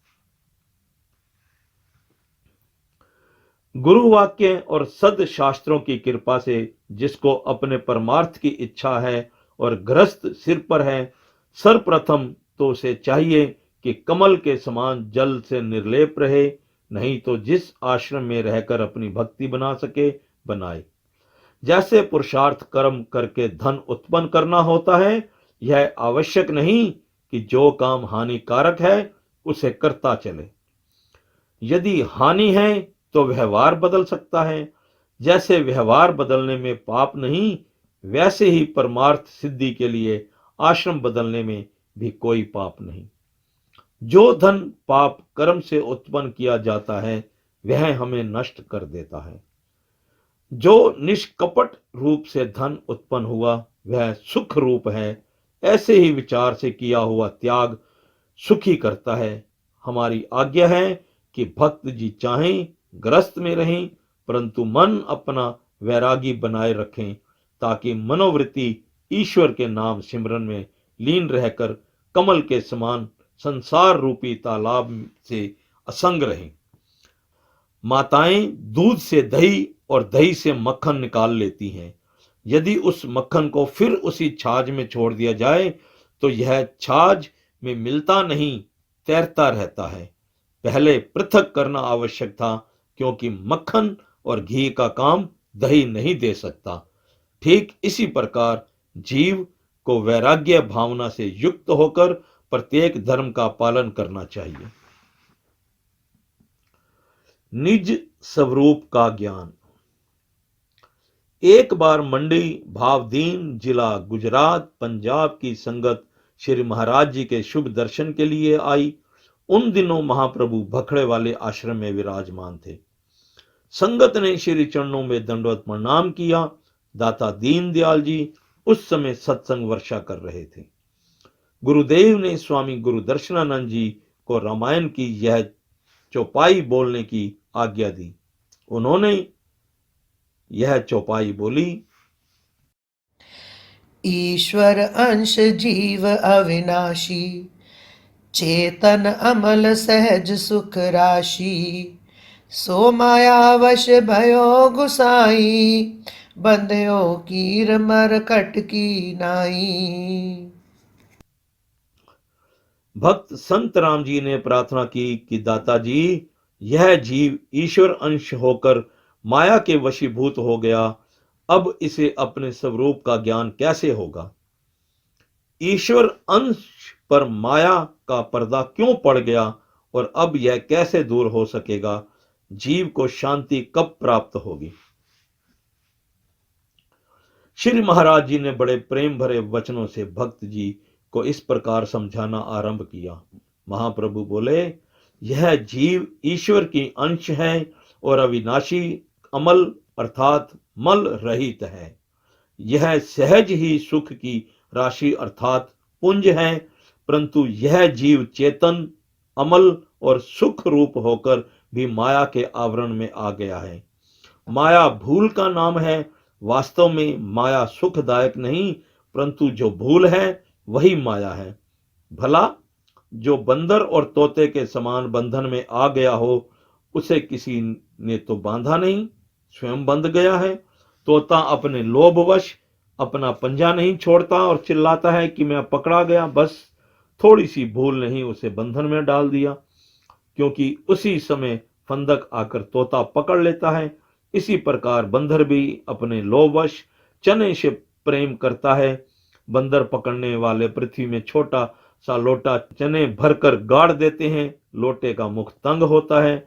गुरु वाक्य और सद शास्त्रों की कृपा से जिसको अपने परमार्थ की इच्छा है और गृहस्थ सिर पर है, सर्वप्रथम तो उसे चाहिए कि कमल के समान जल से निर्लेप रहे, नहीं तो जिस आश्रम में रहकर अपनी भक्ति बना सके बनाए। जैसे पुरुषार्थ कर्म करके धन उत्पन्न करना होता है, यह आवश्यक नहीं कि जो काम हानिकारक है उसे करता चले। यदि हानि है तो व्यवहार बदल सकता है। जैसे व्यवहार बदलने में पाप नहीं, वैसे ही परमार्थ सिद्धि के लिए आश्रम बदलने में भी कोई पाप नहीं। जो धन पाप कर्म से उत्पन्न किया जाता है वह हमें नष्ट कर देता है। जो निष्कपट रूप से धन उत्पन्न हुआ वह सुख रूप है। ऐसे ही विचार से किया हुआ त्याग सुखी करता है। हमारी आज्ञा है कि भक्त जी चाहें ग्रस्त में रहें, परंतु मन अपना वैरागी बनाए रखें, ताकि मनोवृत्ति ईश्वर के नाम सिमरन में लीन रहकर कमल के समान संसार रूपी तालाब से असंग रहें। माताएं दूध से दही और दही से मक्खन निकाल लेती हैं। यदि उस मक्खन को फिर उसी छाछ में छोड़ दिया जाए तो यह छाछ में मिलता नहीं, तैरता रहता है। पहले पृथक करना आवश्यक था, क्योंकि मक्खन और घी का काम दही नहीं दे सकता। ठीक इसी प्रकार जीव को वैराग्य भावना से युक्त होकर प्रत्येक धर्म का पालन करना चाहिए। निज स्वरूप का ज्ञान। एक बार मंडी भावदीन जिला गुजरात पंजाब की संगत श्री महाराज जी के शुभ दर्शन के लिए आई। उन दिनों महाप्रभु भखड़े वाले आश्रम में विराजमान थे। संगत ने श्री चरणों में दंडवत प्रणाम किया। दाता दीनदयाल जी उस समय सत्संग वर्षा कर रहे थे। गुरुदेव ने स्वामी गुरु दर्शनानंद जी को रामायण की यह चौपाई बोलने की आज्ञा दी। उन्होंने यह चौपाई बोली। ईश्वर अंश जीव अविनाशी, चेतन अमल सहज सुख राशि, सो माया वश भयो गुसाई, बंध्यो कीर मरकट की नाई। भक्त संत राम जी ने प्रार्थना की कि दाता जी, यह जीव ईश्वर अंश होकर माया के वशीभूत हो गया, अब इसे अपने स्वरूप का ज्ञान कैसे होगा? ईश्वर अंश पर माया का पर्दा क्यों पड़ गया और अब यह कैसे दूर हो सकेगा? जीव को शांति कब प्राप्त होगी? श्री महाराज जी ने बड़े प्रेम भरे वचनों से भक्त जी को इस प्रकार समझाना आरंभ किया। महाप्रभु बोले, यह जीव ईश्वर की अंश है और अविनाशी अमल अर्थात मल रहित है। यह सहज ही सुख की राशि अर्थात पुंज है, परंतु यह जीव चेतन अमल और सुख रूप होकर भी माया के आवरण में आ गया है। माया भूल का नाम है। वास्तव में माया सुखदायक नहीं परंतु जो भूल है वही माया है। भला जो बंदर और तोते के समान बंधन में आ गया हो, उसे किसी ने तो बांधा नहीं, स्वयं बंध गया है। तोता अपने लोभवश अपना पंजा नहीं छोड़ता और चिल्लाता है कि मैं पकड़ा गया, बस थोड़ी सी भूल ने ही उसे बंधन में डाल दिया, क्योंकि उसी समय फंदक आकर तोता पकड़ लेता है। इसी प्रकार बंदर भी अपने लोभवश चने से प्रेम करता है। बंदर पकड़ने वाले पृथ्वी में छोटा सा लोटा चने भरकर गाड़ देते हैं। लोटे का मुख तंग होता है।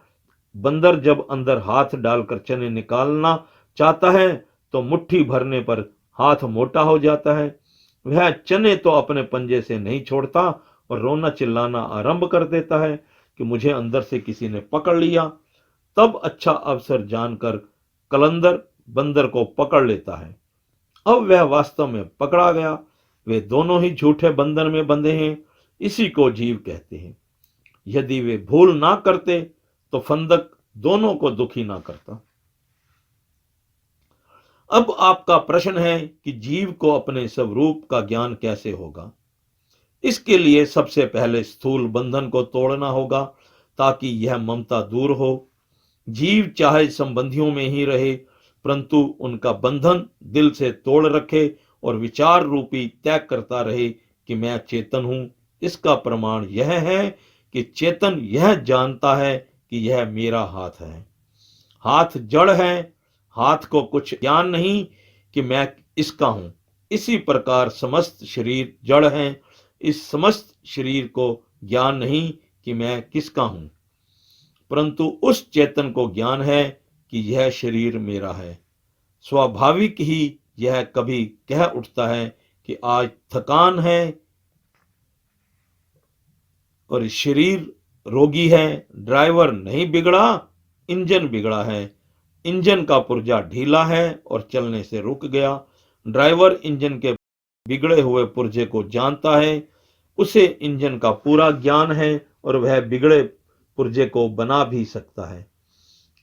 बंदर जब अंदर हाथ डालकर चने निकालना चाहता है तो मुट्ठी भरने पर हाथ मोटा हो जाता है। वह चने तो अपने पंजे से नहीं छोड़ता और रोना चिल्लाना आरंभ कर देता है कि मुझे अंदर से किसी ने पकड़ लिया। तब अच्छा अवसर जानकर कलंदर बंदर को पकड़ लेता है। अब वह वास्तव में पकड़ा गया। वे दोनों ही झूठे बंधन में बंधे हैं। इसी को जीव कहते हैं। यदि वे भूल ना करते तो फंदक दोनों को दुखी ना करता। अब आपका प्रश्न है कि जीव को अपने स्वरूप का ज्ञान कैसे होगा। इसके लिए सबसे पहले स्थूल बंधन को तोड़ना होगा ताकि यह ममता दूर हो। जीव चाहे संबंधियों में ही रहे, परंतु उनका बंधन दिल से तोड़ रखे और विचार रूपी तय करता रहे कि मैं चेतन हूं। इसका प्रमाण यह है कि चेतन यह जानता है कि यह मेरा हाथ है। हाथ जड़ है, हाथ को कुछ ज्ञान नहीं कि मैं इसका हूं। इसी प्रकार समस्त शरीर जड़ है, इस समस्त शरीर को ज्ञान नहीं कि मैं किसका हूं, परंतु उस चेतन को ज्ञान है कि यह शरीर मेरा है। स्वाभाविक ही यह कभी कह उठता है कि आज थकान है और शरीर रोगी है। ड्राइवर नहीं बिगड़ा, इंजन बिगड़ा है। इंजन का पुर्जा ढीला है और चलने से रुक गया। ड्राइवर इंजन के बिगड़े हुए पुर्जे को जानता है। उसे इंजन का पूरा ज्ञान है और वह बिगड़े पुर्जे को बना भी सकता है।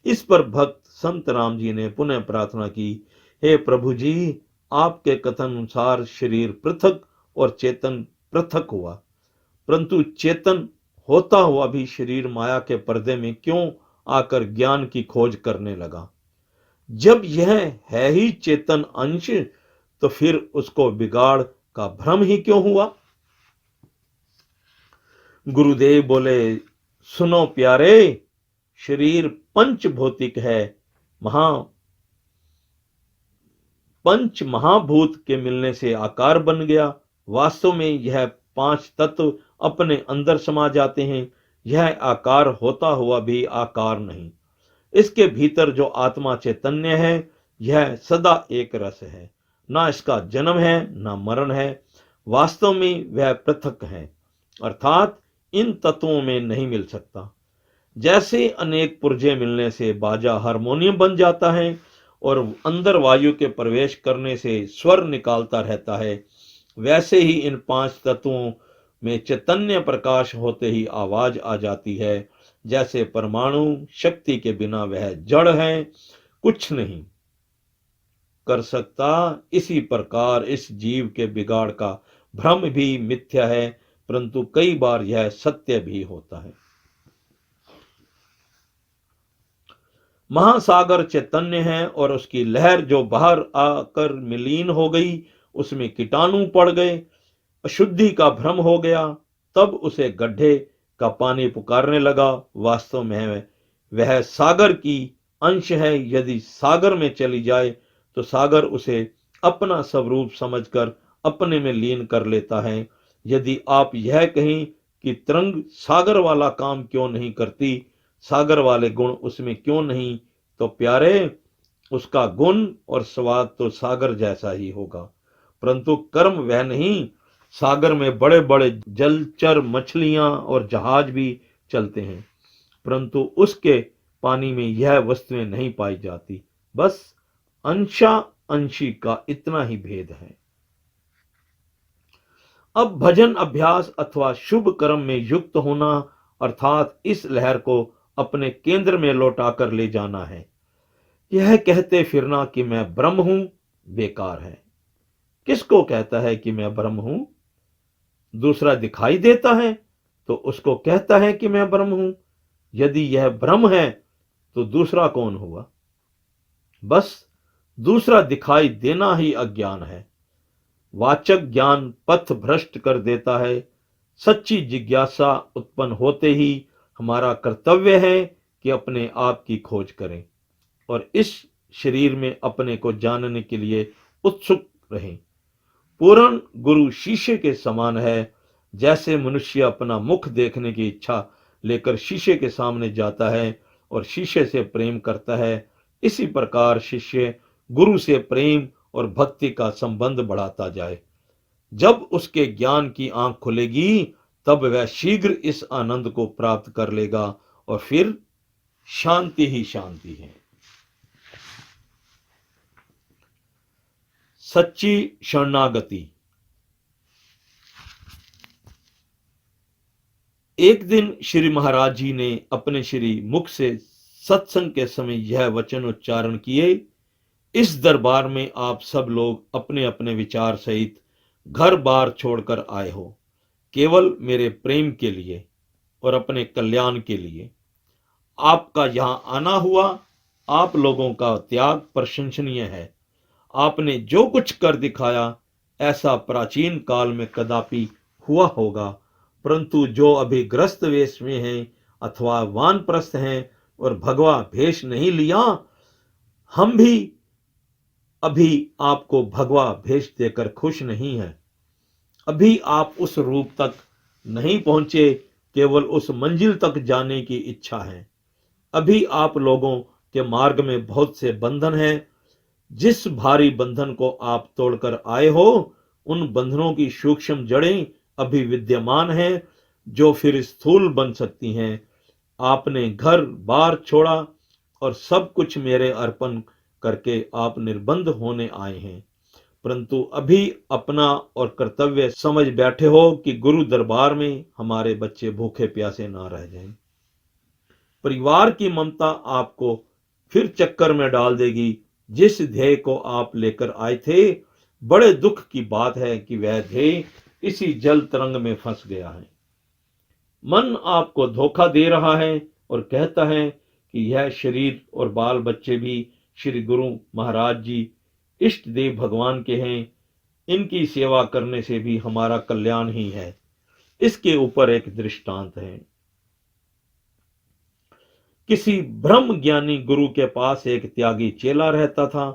इस पर भक्त संत राम जी ने पुनः प्रार्थना की, हे प्रभु जी, आपके कथन अनुसार शरीर पृथक और चेतन पृथक हुआ, परंतु चेतन होता हुआ भी शरीर माया के पर्दे में क्यों आकर ज्ञान की खोज करने लगा। जब यह है ही चेतन अंश, तो फिर उसको बिगाड़ का भ्रम ही क्यों हुआ। गुरुदेव बोले, सुनो प्यारे, शरीर पंच भौतिक है। पंच महाभूत के मिलने से आकार बन गया। वास्तव में यह पांच तत्व अपने अंदर समा जाते हैं। यह आकार होता हुआ भी आकार नहीं। इसके भीतर जो आत्मा चैतन्य है, यह सदा एक रस है। ना इसका जन्म है ना मरण है। वास्तव में वह पृथक है, अर्थात इन तत्वों में नहीं मिल सकता। जैसे अनेक पुर्जे मिलने से बाजा हारमोनियम बन जाता है और अंदर वायु के प्रवेश करने से स्वर निकालता रहता है, वैसे ही इन पांच तत्वों में चैतन्य प्रकाश होते ही आवाज आ जाती है। जैसे परमाणु शक्ति के बिना वह जड़ है, कुछ नहीं कर सकता। इसी प्रकार इस जीव के बिगाड़ का भ्रम भी मिथ्या है, परंतु कई बार यह सत्य भी होता है। महासागर चैतन्य है और उसकी लहर जो बाहर आकर मिलीन हो गई, उसमें कीटाणु पड़ गए, अशुद्धि का भ्रम हो गया। तब उसे गड्ढे का पानी पुकारने लगा। वास्तव में वह सागर की अंश है। यदि सागर में चली जाए तो सागर उसे अपना स्वरूप समझकर अपने में लीन कर लेता है। यदि आप यह कहें कि तरंग सागर वाला काम क्यों नहीं करती, सागर वाले गुण उसमें क्यों नहीं, तो प्यारे, उसका गुण और स्वाद तो सागर जैसा ही होगा, परंतु कर्म वह नहीं। सागर में बड़े बड़े जलचर मछलियां और जहाज भी चलते हैं, परंतु उसके पानी में यह वस्तुएं नहीं पाई जाती। बस अंशा अंशी का इतना ही भेद है। अब भजन अभ्यास अथवा शुभ कर्म में युक्त होना, अर्थात इस लहर को अपने केंद्र में लौटाकर ले जाना है। यह कहते फिरना कि मैं ब्रह्म हूं, बेकार है। किसको कहता है कि मैं ब्रह्म हूं? दूसरा दिखाई देता है तो उसको कहता है कि मैं ब्रह्म हूं। यदि यह ब्रह्म है तो दूसरा कौन हुआ? बस दूसरा दिखाई देना ही अज्ञान है। वाचक ज्ञान पथ भ्रष्ट कर देता है। सच्ची जिज्ञासा उत्पन्न होते ही हमारा कर्तव्य है कि अपने आप की खोज करें और इस शरीर में अपने को जानने के लिए उत्सुक रहें। पूर्ण गुरु शीशे के समान है। जैसे मनुष्य अपना मुख देखने की इच्छा लेकर शीशे के सामने जाता है और शीशे से प्रेम करता है, इसी प्रकार शिष्य गुरु से प्रेम और भक्ति का संबंध बढ़ाता जाए। जब उसके ज्ञान की आंख खुलेगी तब वह शीघ्र इस आनंद को प्राप्त कर लेगा और फिर शांति ही शांति है। सच्ची शरणागति। एक दिन श्री महाराज जी ने अपने श्री मुख से सत्संग के समय यह वचन उच्चारण किए, इस दरबार में आप सब लोग अपने अपने विचार सहित घर बार छोड़कर आए हो, केवल मेरे प्रेम के लिए और अपने कल्याण के लिए। आपका यहां आना हुआ, आप लोगों का त्याग प्रशंसनीय है। आपने जो कुछ कर दिखाया ऐसा प्राचीन काल में कदापि हुआ होगा, परंतु जो अभी ग्रस्त वेश में हैं अथवा वानप्रस्थ हैं और भगवा भेष नहीं लिया, हम भी अभी आपको भगवा भेष देकर खुश नहीं हैं। अभी आप उस रूप तक नहीं पहुंचे, केवल उस मंजिल तक जाने की इच्छा है। अभी आप लोगों के मार्ग में बहुत से बंधन हैं। जिस भारी बंधन को आप तोड़कर आए हो, उन बंधनों की सूक्ष्म जड़ें अभी विद्यमान हैं, जो फिर स्थूल बन सकती हैं। आपने घर बार छोड़ा और सब कुछ मेरे अर्पण करके आप निर्बंध होने आए हैं, परंतु अभी अपना और कर्तव्य समझ बैठे हो कि गुरु दरबार में हमारे बच्चे भूखे प्यासे ना रह जाएं। परिवार की ममता आपको फिर चक्कर में डाल देगी। जिस ध्येय को आप लेकर आए थे, बड़े दुख की बात है कि वह ध्येय इसी जल तरंग में फंस गया है। मन आपको धोखा दे रहा है और कहता है कि यह शरीर और बाल बच्चे भी श्री गुरु महाराज जी इष्ट देव भगवान के हैं, इनकी सेवा करने से भी हमारा कल्याण ही है। इसके ऊपर एक दृष्टांत है। किसी ब्रह्म ज्ञानी गुरु के पास एक त्यागी चेला रहता था।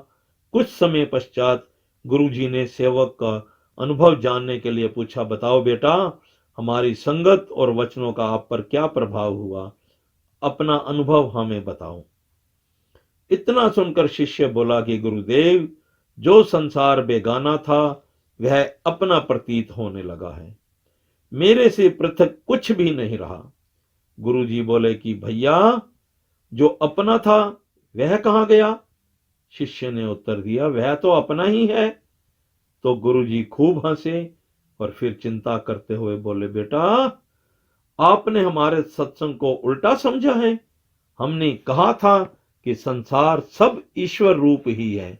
कुछ समय पश्चात गुरुजी ने सेवक का अनुभव जानने के लिए पूछा, बताओ बेटा, हमारी संगत और वचनों का आप पर क्या प्रभाव हुआ? अपना अनुभव हमें बताओ। इतना सुनकर शिष्य बोला कि गुरुदेव, जो संसार बेगाना था वह अपना प्रतीत होने लगा है। मेरे से पृथक कुछ भी नहीं रहा। गुरुजी बोले कि भैया, जो अपना था वह कहां गया? शिष्य ने उत्तर दिया, वह तो अपना ही है। तो गुरुजी खूब हंसे और फिर चिंता करते हुए बोले, बेटा, आपने हमारे सत्संग को उल्टा समझा है। हमने कहा था कि संसार सब ईश्वर रूप ही है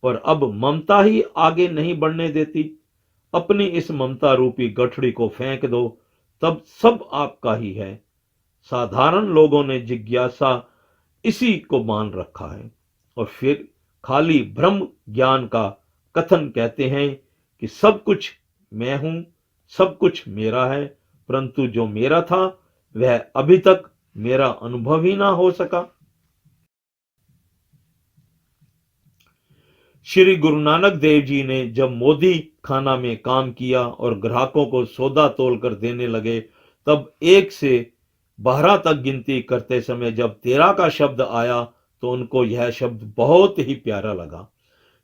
और अब ममता ही आगे नहीं बढ़ने देती। अपनी इस ममता रूपी गठड़ी को फेंक दो, तब सब आपका ही है। साधारण लोगों ने जिज्ञासा इसी को मान रखा है और फिर खाली ब्रह्म ज्ञान का कथन कहते हैं कि सब कुछ मैं हूं, सब कुछ मेरा है, परंतु जो मेरा था वह अभी तक मेरा अनुभव ही ना हो सका। श्री गुरु नानक देव जी ने जब मोदी खाना में काम किया और ग्राहकों को सौदा तोलकर देने लगे, तब 1 से 12 तक गिनती करते समय जब 13 का शब्द आया तो उनको यह शब्द बहुत ही प्यारा लगा।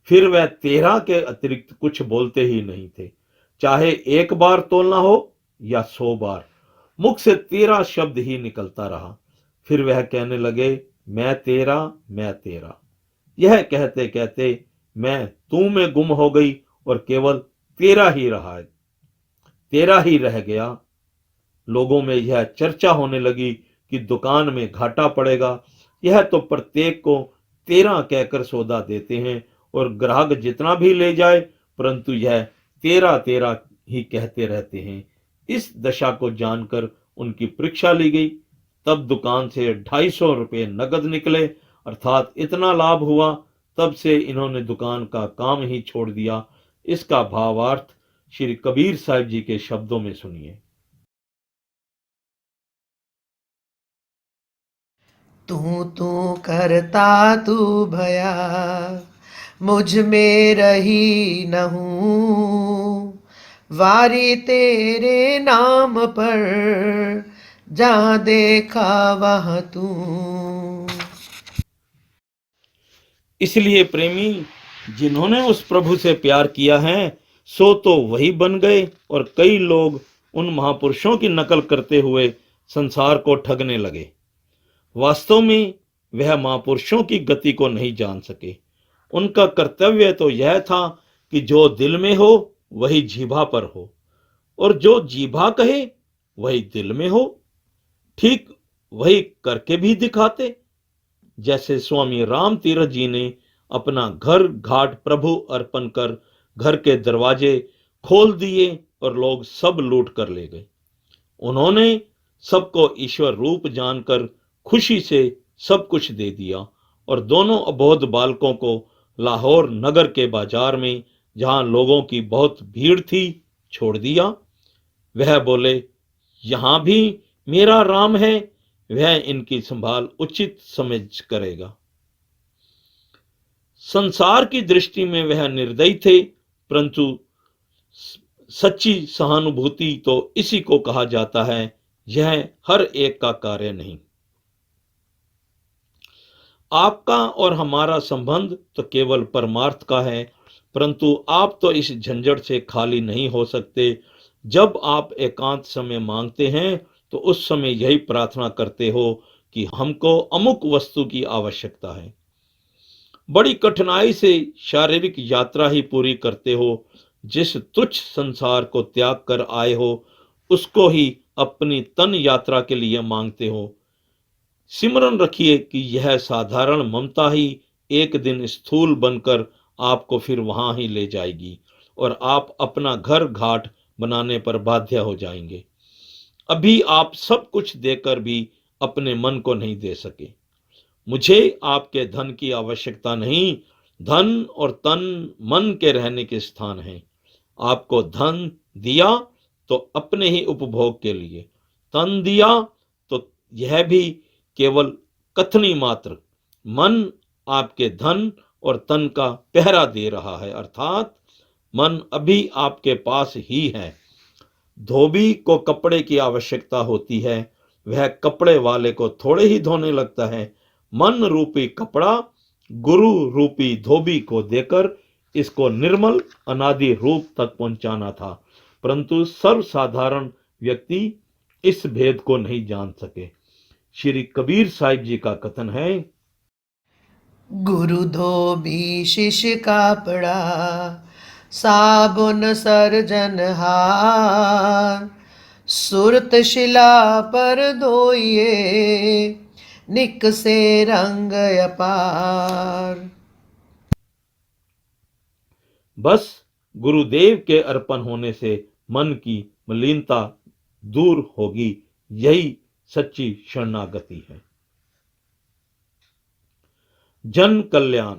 फिर वह 13 के अतिरिक्त कुछ बोलते ही नहीं थे, चाहे 1 बार तोलना हो या 100 बार। मुख से 13 शब्द ही निकलता रहा। फिर वह कहने लगे, मैं तेरा, मैं तेरा। यह कहते कहते मैं तू में गुम हो गई और केवल तेरा ही रहा है, तेरा ही रह गया। लोगों में यह चर्चा होने लगी कि दुकान में घाटा पड़ेगा। यह तो प्रत्येक को 13 कहकर सौदा देते हैं और ग्राहक जितना भी ले जाए परंतु यह तेरा तेरा ही कहते रहते हैं। इस दशा को जानकर उनकी परीक्षा ली गई। तब दुकान से 250 रुपये नगद निकले, अर्थात इतना लाभ हुआ। तब से इन्होंने दुकान का काम ही छोड़ दिया। इसका भावार्थ श्री कबीर साहिब जी के शब्दों में सुनिए। तू करता तू भया, मुझ में रही न हूँ। वारी तेरे नाम पर, जहाँ देखा वहाँ तू। इसलिए प्रेमी, जिन्होंने उस प्रभु से प्यार किया है सो तो वही बन गए, और कई लोग उन महापुरुषों की नकल करते हुए संसार को ठगने लगे। वास्तव में वह महापुरुषों की गति को नहीं जान सके। उनका कर्तव्य तो यह था कि जो दिल में हो वही जीभा पर हो, और जो जीभा कहे वही दिल में हो। ठीक वही करके भी दिखाते। जैसे स्वामी राम तीरथ जी ने अपना घर घाट प्रभु अर्पण कर घर के दरवाजे खोल दिए और लोग सब लूट कर ले गए। उन्होंने सबको ईश्वर रूप जानकर खुशी से सब कुछ दे दिया, और दोनों अबोध बालकों को लाहौर नगर के बाजार में, जहां लोगों की बहुत भीड़ थी, छोड़ दिया। वह बोले, यहां भी मेरा राम है, वह इनकी संभाल उचित समझ करेगा। संसार की दृष्टि में वह निर्दयी थे, परंतु सच्ची सहानुभूति तो इसी को कहा जाता है। यह हर एक का कार्य नहीं। आपका और हमारा संबंध तो केवल परमार्थ का है, परंतु आप तो इस झंझट से खाली नहीं हो सकते। जब आप एकांत समय मांगते हैं तो उस समय यही प्रार्थना करते हो कि हमको अमुक वस्तु की आवश्यकता है। बड़ी कठिनाई से शारीरिक यात्रा ही पूरी करते हो। जिस तुच्छ संसार को त्याग कर आए हो उसको ही अपनी तन यात्रा के लिए मांगते हो। सिमरन रखिए कि यह साधारण ममता ही एक दिन स्थूल बनकर आपको फिर वहां ही ले जाएगी, और आप अपना घर घाट बनाने पर बाध्य हो जाएंगे। अभी आप सब कुछ देकर भी अपने मन को नहीं दे सके। मुझे आपके धन की आवश्यकता नहीं। धन और तन मन के रहने के स्थान हैं। आपको धन दिया तो अपने ही उपभोग के लिए, तन दिया तो यह भी केवल कथनी मात्र। मन आपके धन और तन का पहरा दे रहा है, अर्थात मन अभी आपके पास ही है। धोबी को कपड़े की आवश्यकता होती है, वह कपड़े वाले को थोड़े ही धोने लगता है। मन रूपी कपड़ा गुरु रूपी धोबी को देकर इसको निर्मल अनादि रूप तक पहुंचाना था, परंतु सर्वसाधारण व्यक्ति इस भेद को नहीं जान सके। श्री कबीर साहिब जी का कथन है, गुरु धोबी शिष्य कापड़ा, साबुन सरजनहार। सुरत शिला पर धोइए, निकसे रंग अपार। बस गुरुदेव के अर्पण होने से मन की मलिनता दूर होगी। यही सच्ची शरणागति है। जन कल्याण।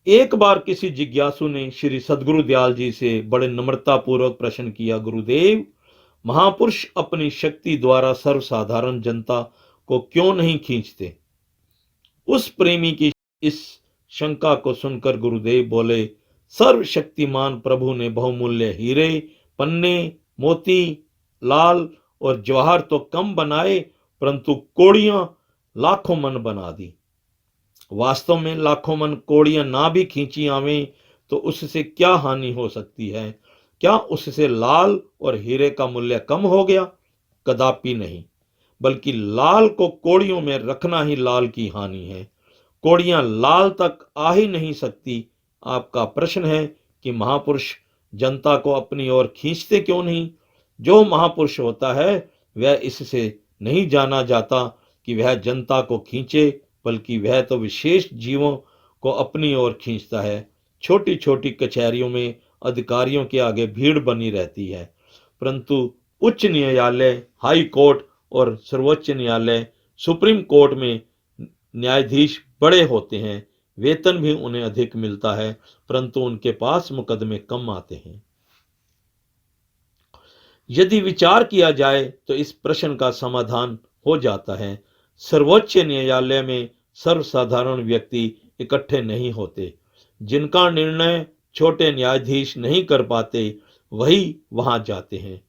एक बार किसी जिज्ञासु ने श्री सद्गुरु दयाल जी से बड़े नम्रता पूर्वक प्रश्न किया, गुरुदेव, महापुरुष अपनी शक्ति द्वारा सर्वसाधारण जनता को क्यों नहीं खींचते? उस प्रेमी की इस शंका को सुनकर गुरुदेव बोले, सर्वशक्तिमान प्रभु ने बहुमूल्य हीरे, पन्ने, मोती, लाल और जवाहर तो कम बनाए, परंतु कोड़ियां लाखों मन बना दी। वास्तव में लाखों मन कोड़ियां ना भी खींची आवें तो उससे क्या हानि हो सकती है? क्या उससे लाल और हीरे का मूल्य कम हो गया? कदापि नहीं, बल्कि लाल को कोड़ियों में रखना ही लाल की हानि है। कोड़ियां लाल तक आ ही नहीं सकती। आपका प्रश्न है कि महापुरुष जनता को अपनी ओर खींचते क्यों नहीं? जो महापुरुष होता है वह इससे नहीं जाना जाता कि वह जनता को खींचे, बल्कि वह तो विशेष जीवों को अपनी ओर खींचता है। छोटी छोटी कचहरियों में अधिकारियों के आगे भीड़ बनी रहती है, परंतु उच्च न्यायालय, हाई कोर्ट और सर्वोच्च न्यायालय, सुप्रीम कोर्ट में न्यायाधीश बड़े होते हैं, वेतन भी उन्हें अधिक मिलता है, परंतु उनके पास मुकदमे कम आते हैं। यदि विचार किया जाए तो इस प्रश्न का समाधान हो जाता है। सर्वोच्च न्यायालय में सर्वसाधारण व्यक्ति इकट्ठे नहीं होते। जिनका निर्णय छोटे न्यायाधीश नहीं कर पाते, वही वहां जाते हैं।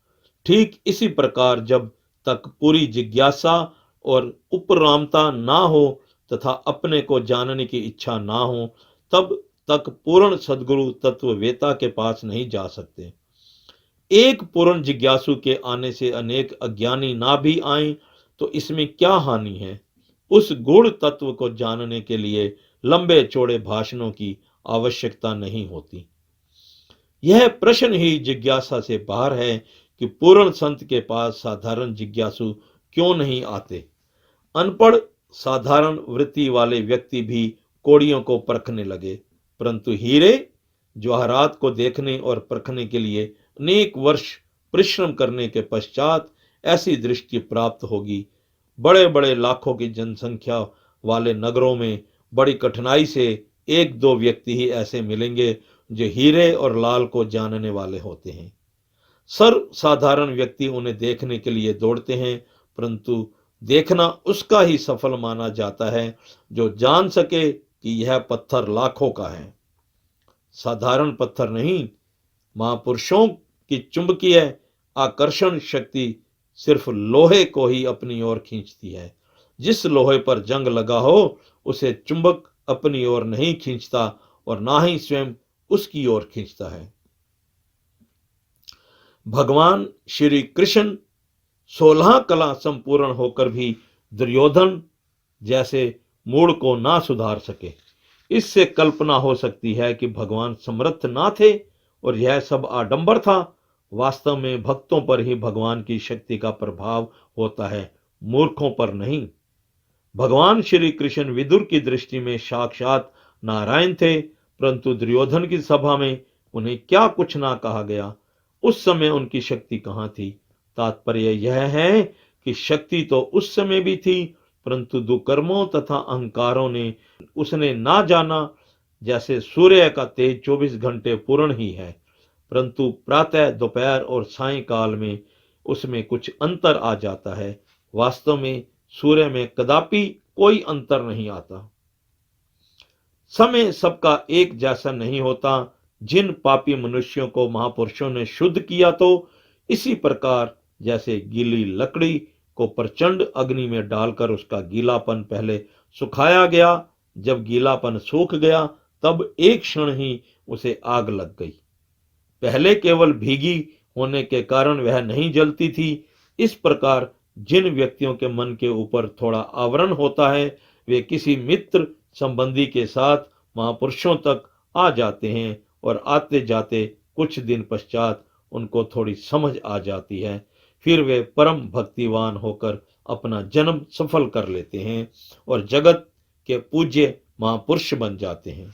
ठीक इसी प्रकार जब तक पूरी जिज्ञासा और उपरामता ना हो तथा अपने को जानने की इच्छा ना हो, तब तक पूर्ण सद्गुरु तत्ववेता के पास नहीं जा सकते। एक पूर्ण जिज्ञासु के आने से अनेक अज्ञानी ना भी आए तो इसमें क्या हानि है। उस गुण तत्व को जानने के लिए लंबे चौड़े भाषणों की आवश्यकता नहीं होती। यह प्रश्न ही जिज्ञासा से बाहर है कि पूर्ण संत के पास साधारण जिज्ञासु क्यों नहीं आते। अनपढ़ साधारण वृत्ति वाले व्यक्ति भी कौड़ियों को परखने लगे, परंतु हीरे जवाहरात को देखने और परखने के लिए अनेक वर्ष परिश्रम करने के पश्चात ऐसी दृष्टि प्राप्त होगी। बड़े बड़े लाखों की जनसंख्या वाले नगरों में बड़ी कठिनाई से एक दो व्यक्ति ही ऐसे मिलेंगे जो हीरे और लाल को जानने वाले होते हैं। सर्व साधारण व्यक्ति उन्हें देखने के लिए दौड़ते हैं, परंतु देखना उसका ही सफल माना जाता है जो जान सके कि यह पत्थर लाखों का है, साधारण पत्थर नहीं। महापुरुषों की चुंबकीय आकर्षण शक्ति सिर्फ लोहे को ही अपनी ओर खींचती है। जिस लोहे पर जंग लगा हो उसे चुंबक अपनी ओर नहीं खींचता और ना ही स्वयं उसकी ओर खींचता है। भगवान श्री कृष्ण 16 कला संपूर्ण होकर भी दुर्योधन जैसे मूड को ना सुधार सके। इससे कल्पना हो सकती है कि भगवान समर्थ ना थे और यह सब आडंबर था। वास्तव में भक्तों पर ही भगवान की शक्ति का प्रभाव होता है, मूर्खों पर नहीं। भगवान श्री कृष्ण विदुर की दृष्टि में साक्षात नारायण थे, परंतु दुर्योधन की सभा में उन्हें क्या कुछ ना कहा गया। उस समय उनकी शक्ति कहाँ थी। तात्पर्य यह है कि शक्ति तो उस समय भी थी, परंतु दुकर्मों तथा अहंकारों ने उसने ना जाना। जैसे सूर्य का तेज 24 घंटे पूर्ण ही है, परंतु प्रातः, दोपहर और सायंकाल में उसमें कुछ अंतर आ जाता है। वास्तव में सूर्य में कदापि कोई अंतर नहीं आता। समय सबका एक जैसा नहीं होता। जिन पापी मनुष्यों को महापुरुषों ने शुद्ध किया, तो इसी प्रकार जैसे गीली लकड़ी को प्रचंड अग्नि में डालकर उसका गीलापन पहले सुखाया गया, जब गीलापन सूख गया तब एक क्षण ही उसे आग लग गई। पहले केवल भीगी होने के कारण वह नहीं जलती थी। इस प्रकार जिन व्यक्तियों के मन के ऊपर थोड़ा आवरण होता है, वे किसी मित्र संबंधी के साथ महापुरुषों तक आ जाते हैं और आते जाते कुछ दिन पश्चात उनको थोड़ी समझ आ जाती है। फिर वे परम भक्तिवान होकर अपना जन्म सफल कर लेते हैं और जगत के पूज्य महापुरुष बन जाते हैं।